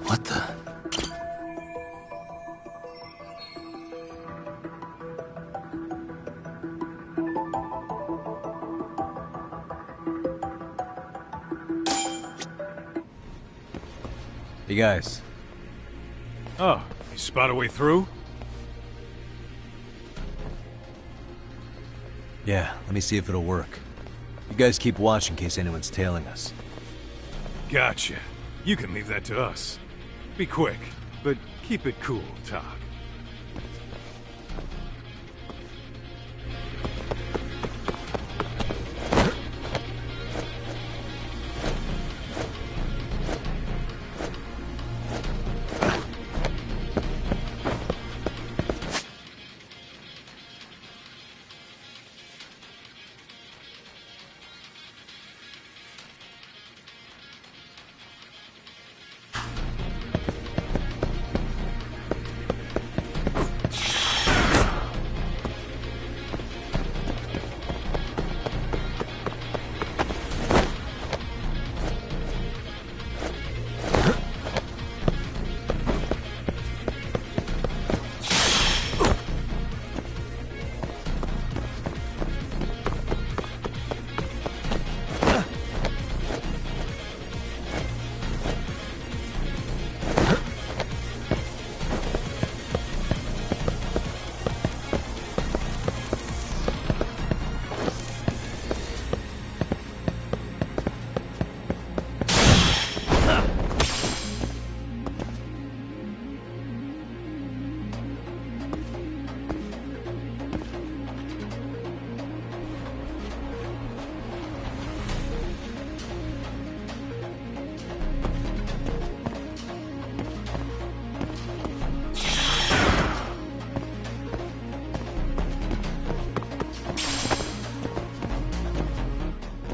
What the? Hey guys. Oh, you spot a way through? Yeah, let me see if it'll work. You guys keep watch in case anyone's tailing us. Gotcha. You can leave that to us. Be quick, but keep it cool, Todd.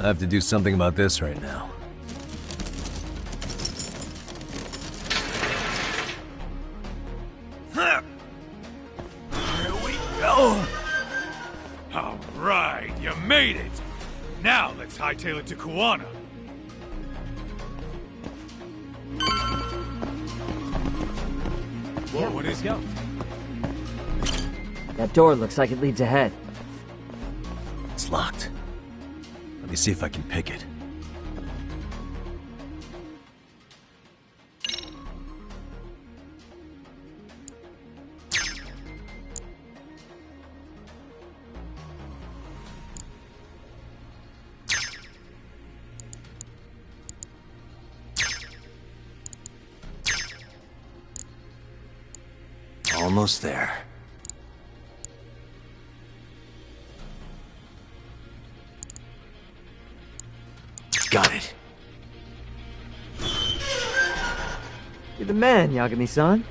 I have to do something about this right now. Here we go! All right, you made it! Now let's hightail it to Kuwana. Yeah, What is it? That door looks like it leads ahead. It's locked. Let me see if I can pick it. Almost there. Got it. You're the man, Yagami-san.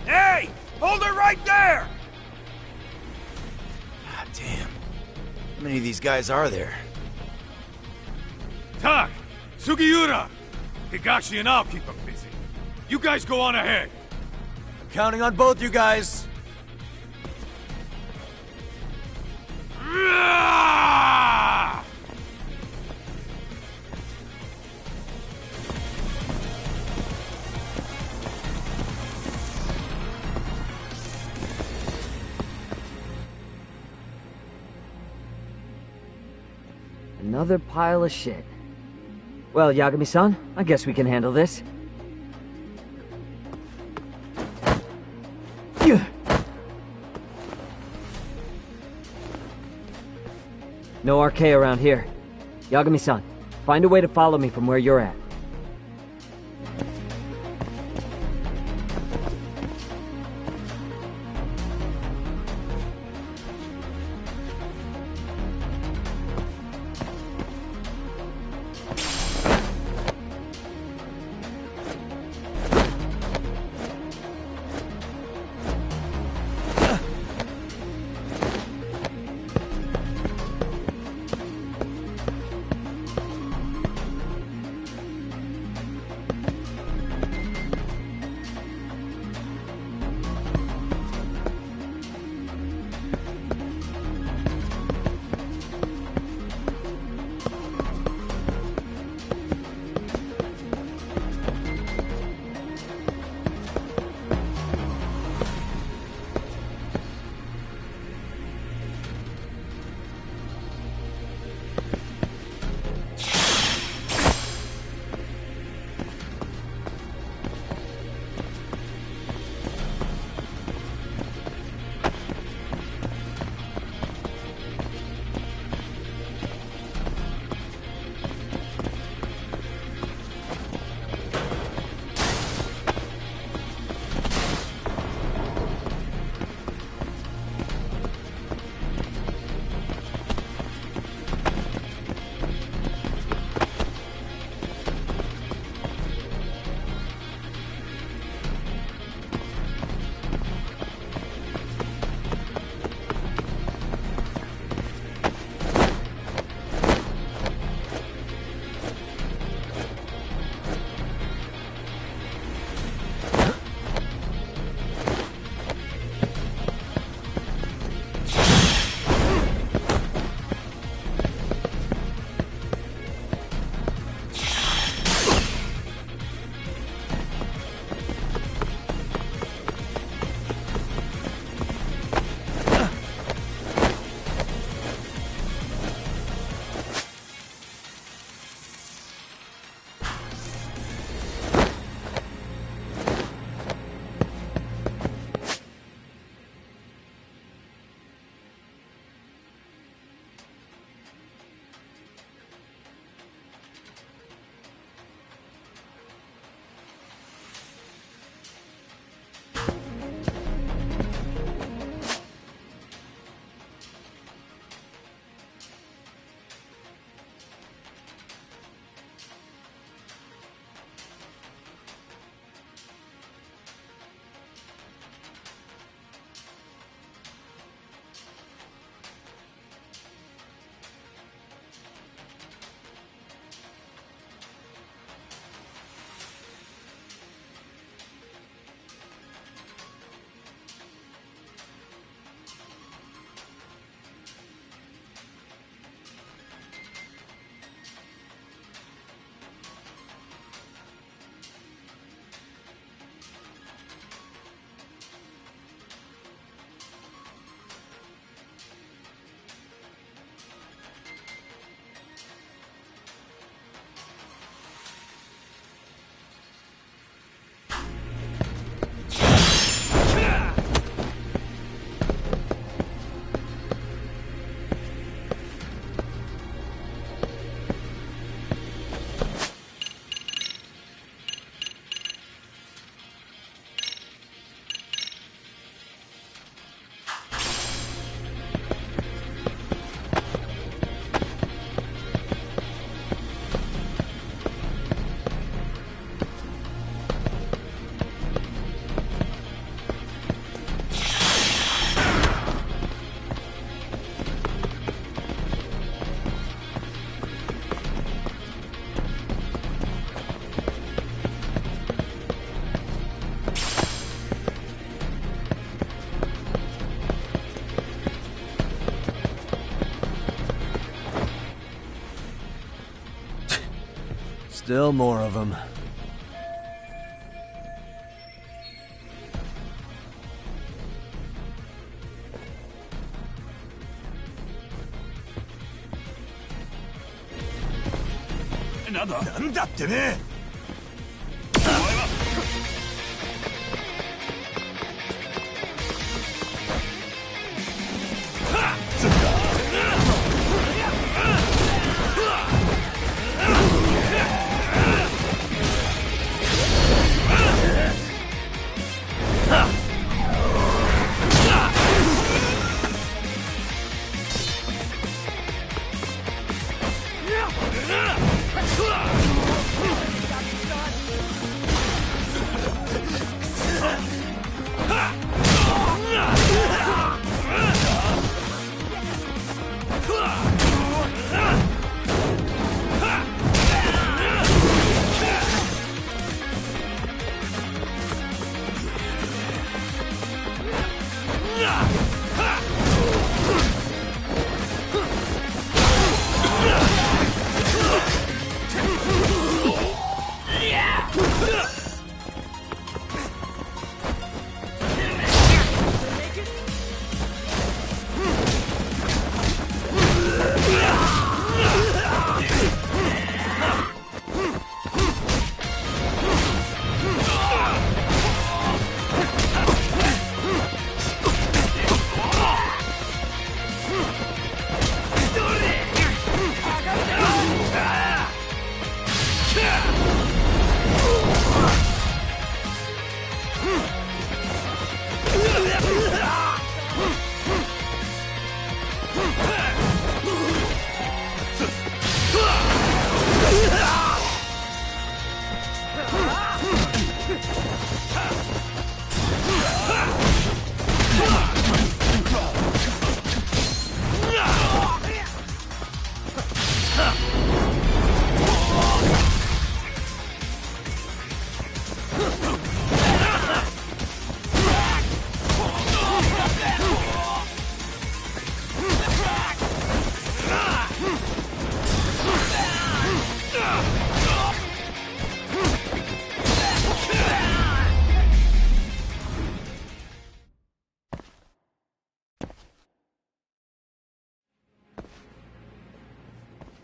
Hey! Hold her right there! God damn. How many of these guys are there? Tak! Sugiura! Higashi and I'll keep them busy. You guys go on ahead. Counting on both you guys. Another pile of shit. Well, Yagami-san, I guess we can handle this. No RK around here. Yagami-san, find a way to follow me from where you're at. Still more of them. Another. なんだってね。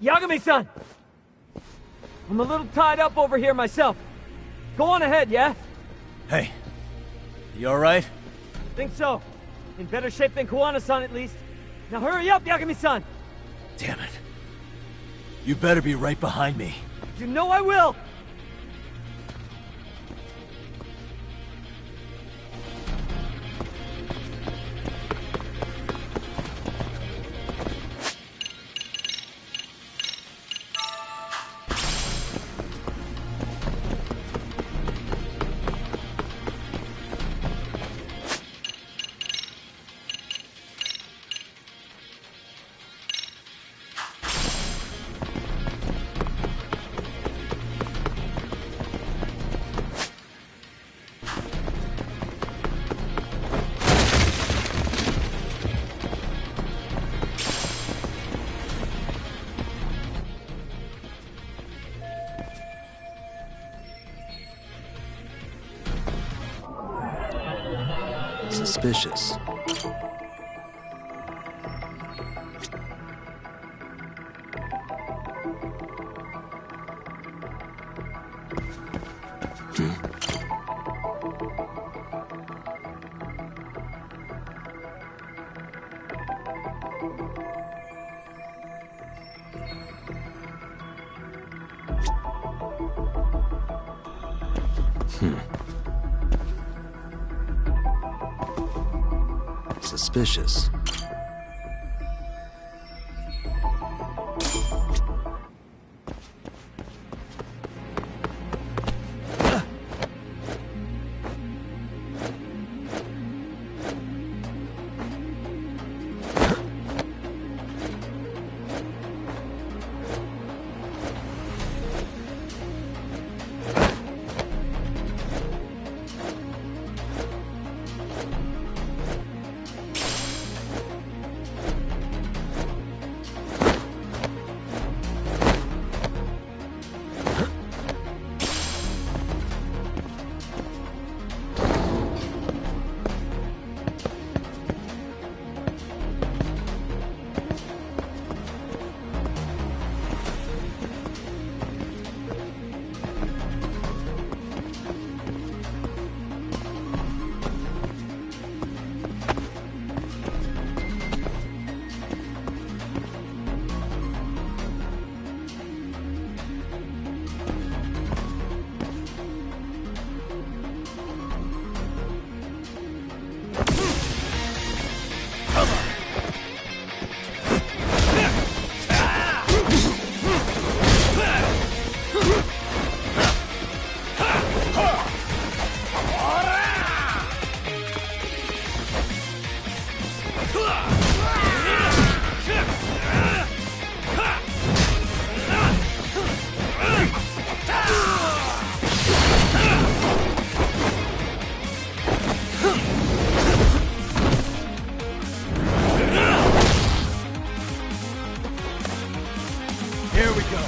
Yagami-san! I'm a little tied up over here myself. Go on ahead, yeah? Hey, you alright? Think so. In better shape than Kuwana-san, at least. Now hurry up, Yagami-san! Damn it. You better be right behind me. You know I will! Suspicious. Suspicious. Here we go.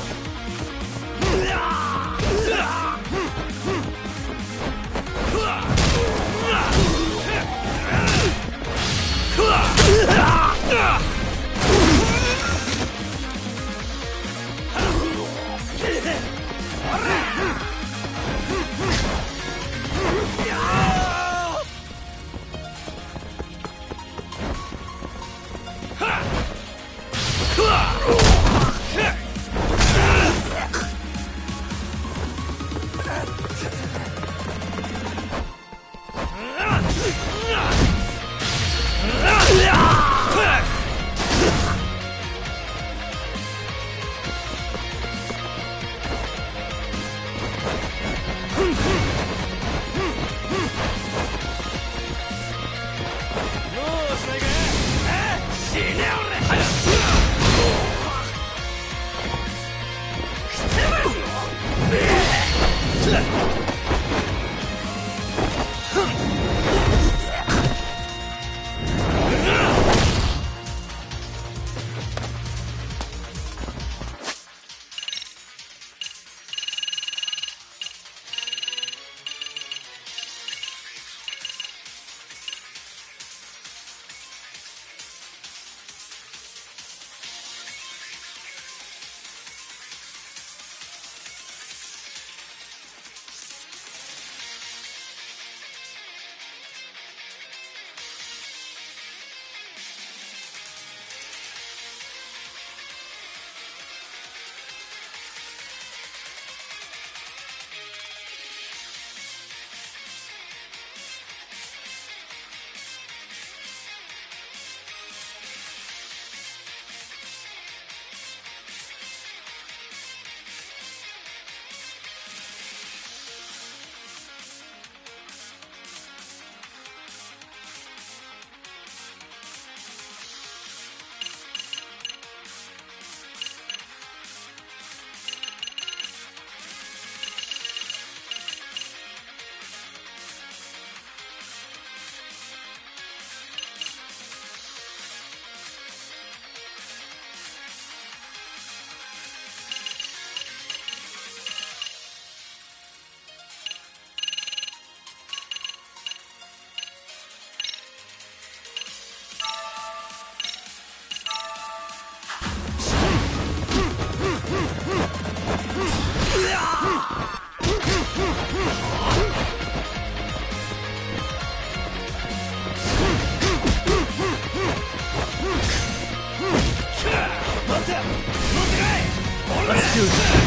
Let's do this.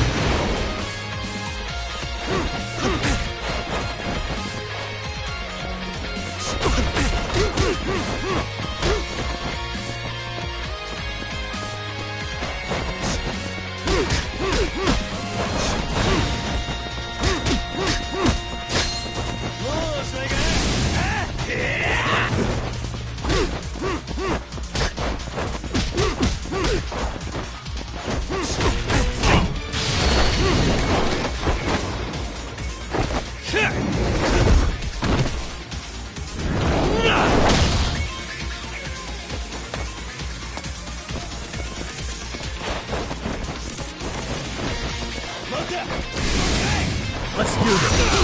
Let's do this.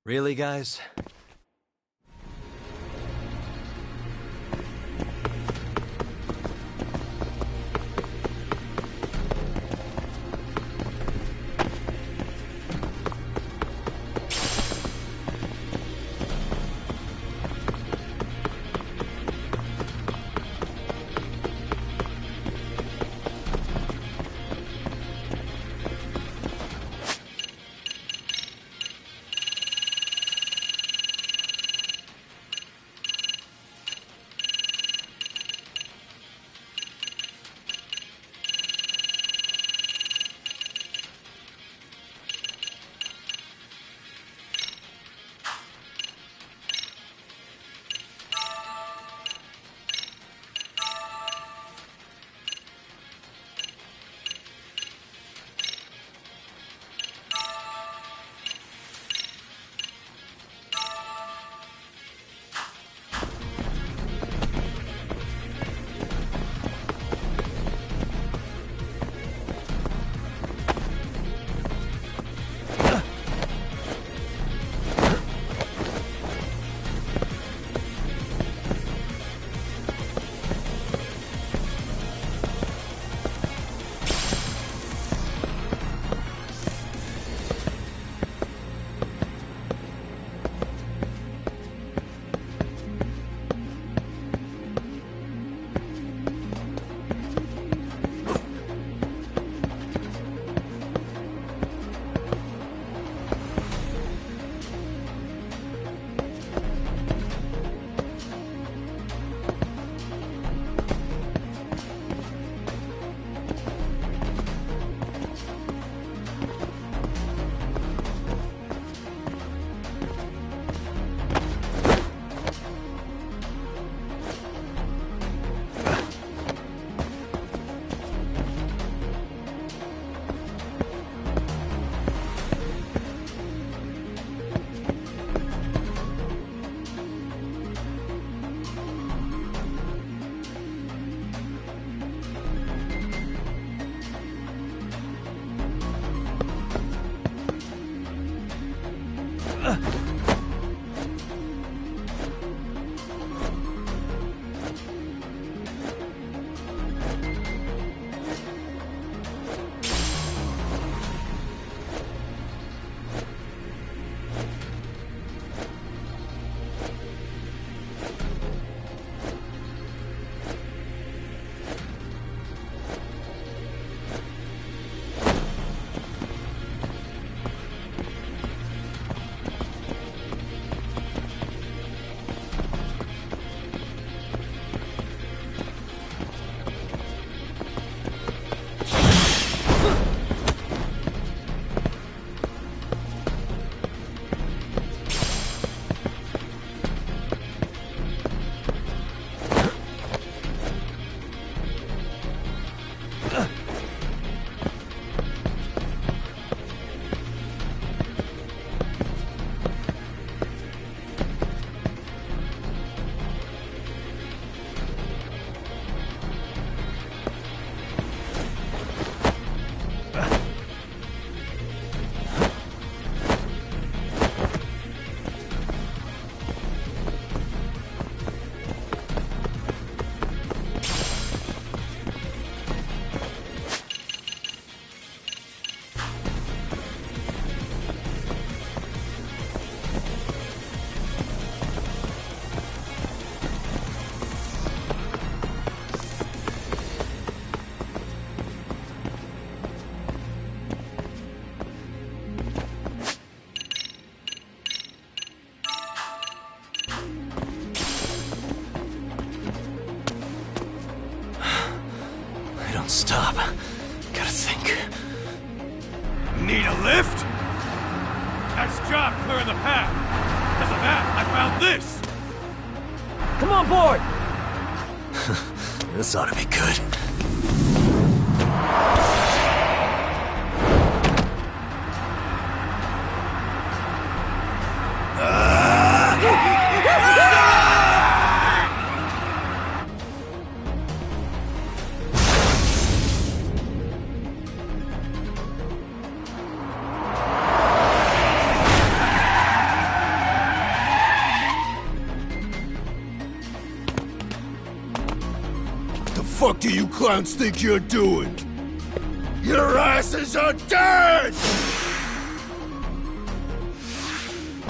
Really, guys? won't stop. Gotta think. Need a lift? Nice job clearing the path. Because of that, I found this. Come on board! This ought to be good. What do you clowns think you're doing? Your asses are dead!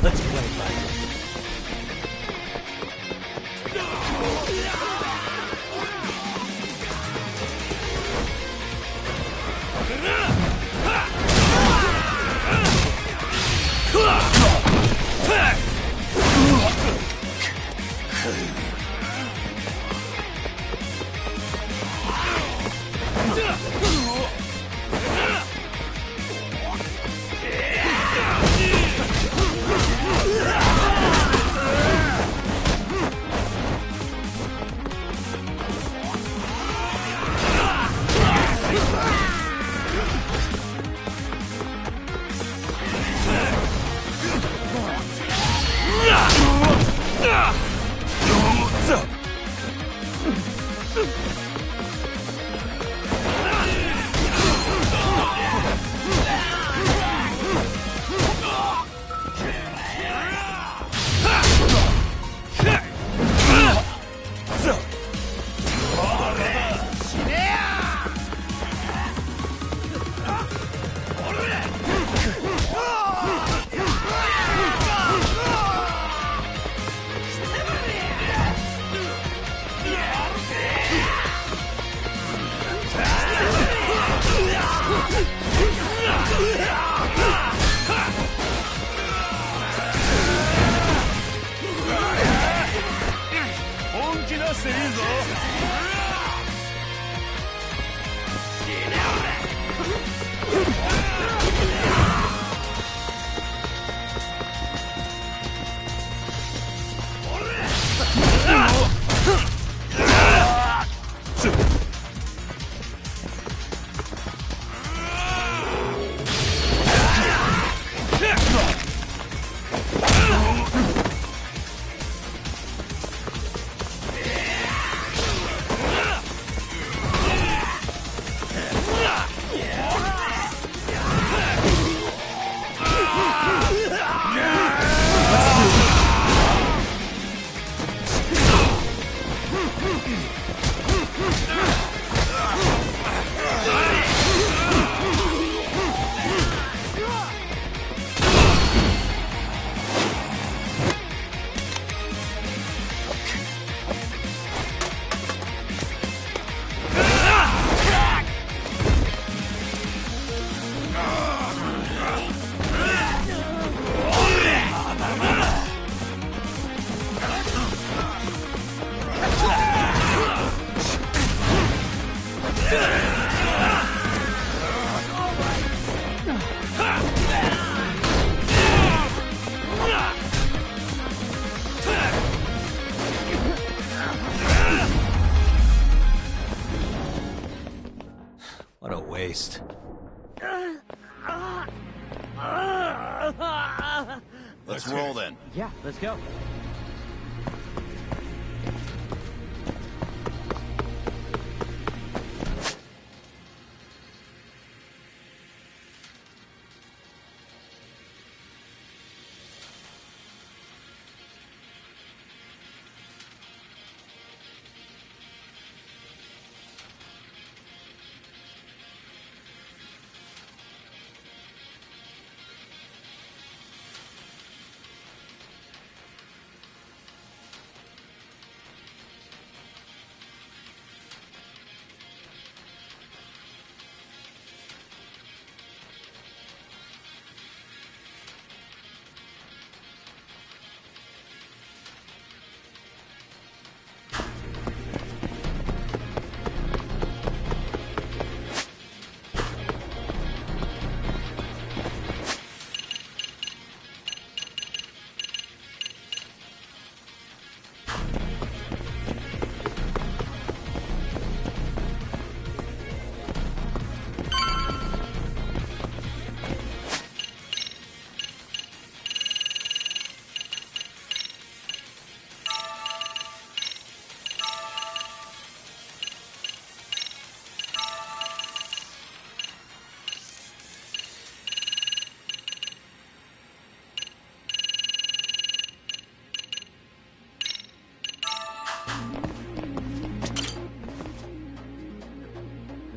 Let's play, buddy. What a waste. Let's roll then. Yeah, let's go.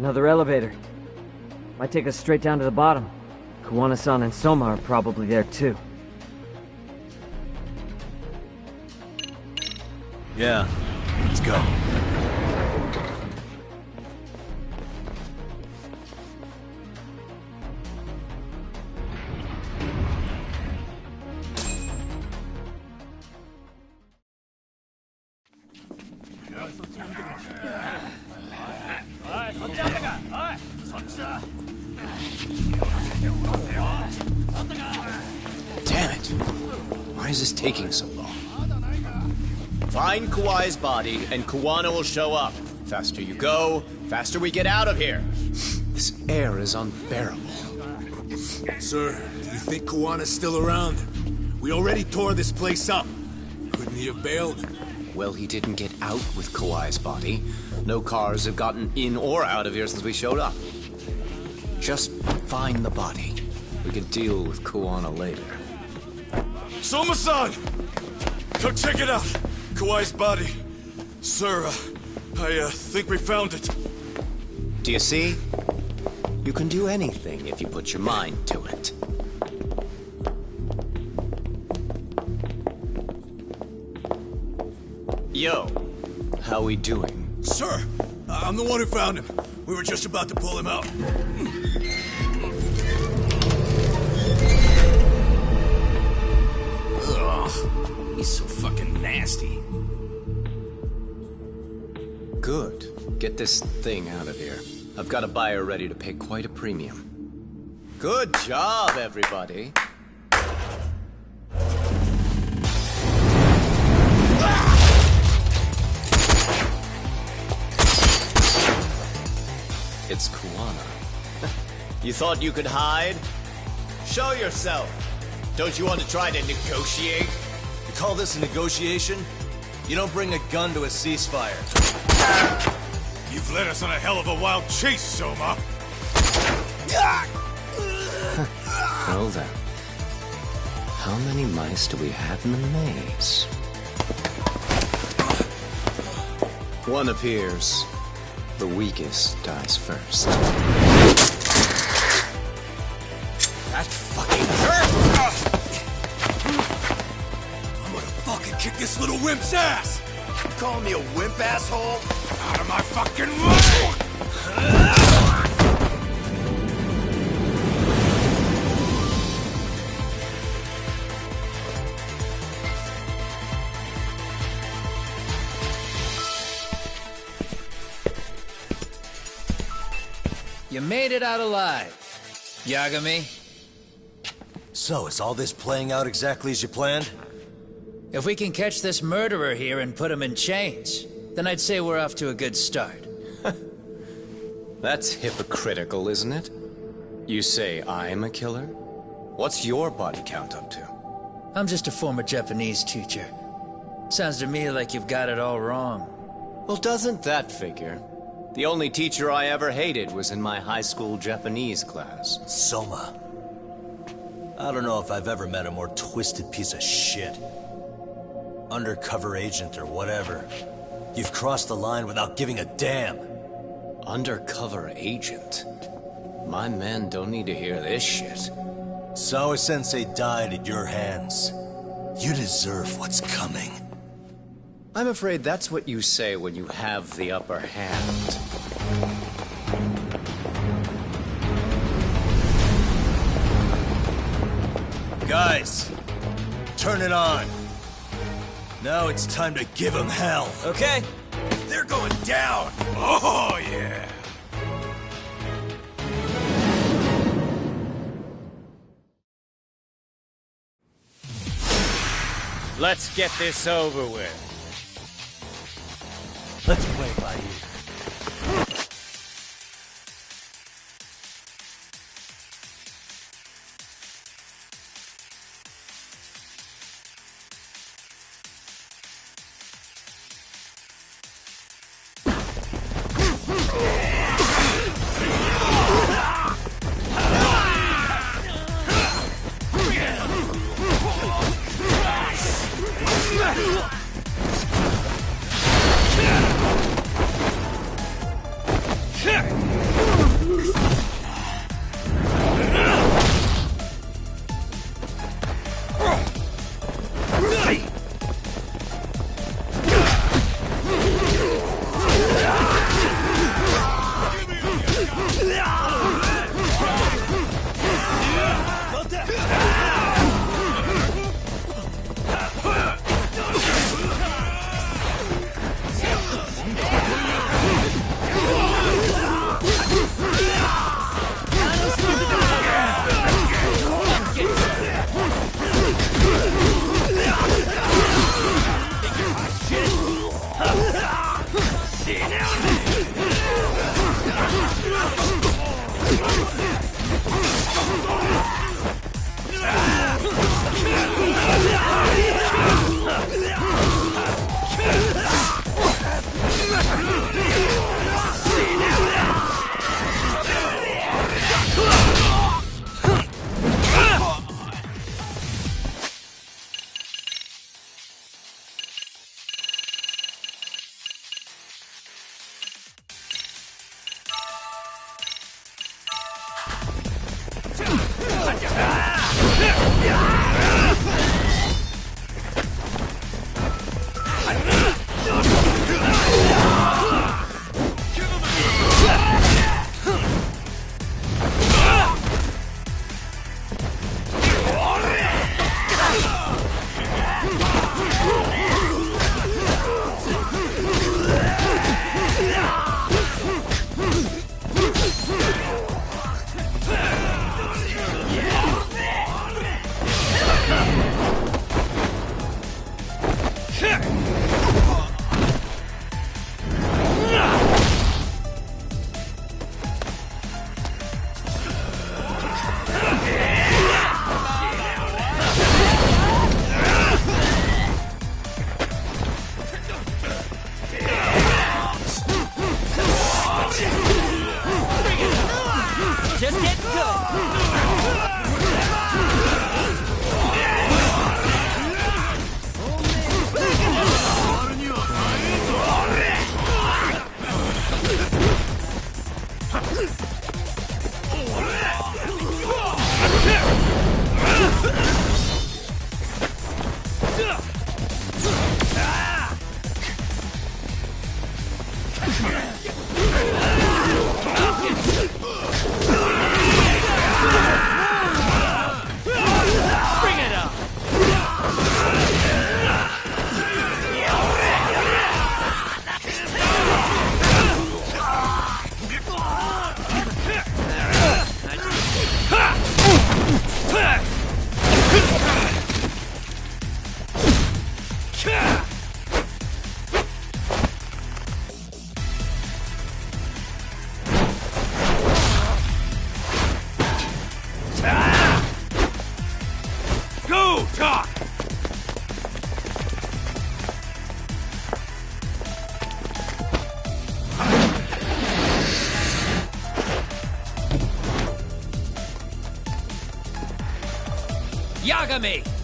Another elevator. Might take us straight down to the bottom. Kuwana-san and Soma are probably there too. Yeah, let's go. Damn it! Why is this taking so long? Find Kawai's body, and Kuwana will show up. Faster you go, faster we get out of here. This air is unbearable. Sir, do you think Kawana's still around? We already tore this place up. Couldn't he have bailed? Well, he didn't get out with Kawai's body. No cars have gotten in or out of here since we showed up. Just find the body. We can deal with Kuwana later. Soma-san! Come check it out! Kawai's body. Sir, I think we found it. Do you see? You can do anything if you put your mind to it. Yo, how we doing? Sir, I'm the one who found him. We were just about to pull him out. Ugh, he's so fucking nasty. Good. Get this thing out of here. I've got a buyer ready to pay quite a premium. Good job, everybody. It's Kuwana. You thought you could hide? Show yourself. Don't you want to try to negotiate? You call this a negotiation? You don't bring a gun to a ceasefire. You've led us on a hell of a wild chase, Soma. Well then. How many mice do we have in the maze? One appears. The weakest dies first. That fucking hurt! I'm gonna fucking kick this little wimp's ass! You calling me a wimp, asshole? Out of my fucking way! You made it out alive, Yagami. So, is all this playing out exactly as you planned? If we can catch this murderer here and put him in chains, then I'd say we're off to a good start. That's hypocritical, isn't it? You say I'm a killer? What's your body count up to? I'm just a former Japanese teacher. Sounds to me like you've got it all wrong. Well, doesn't that figure? The only teacher I ever hated was in my high school Japanese class. Soma. I don't know if I've ever met a more twisted piece of shit. Undercover agent or whatever. You've crossed the line without giving a damn. Undercover agent? My men don't need to hear this shit. Sawa-sensei died at your hands. You deserve what's coming. I'm afraid that's what you say when you have the upper hand. Guys, turn it on. Now it's time to give them hell. Okay. They're going down! Oh, yeah! Let's get this over with. Let's play by ear. Yagami!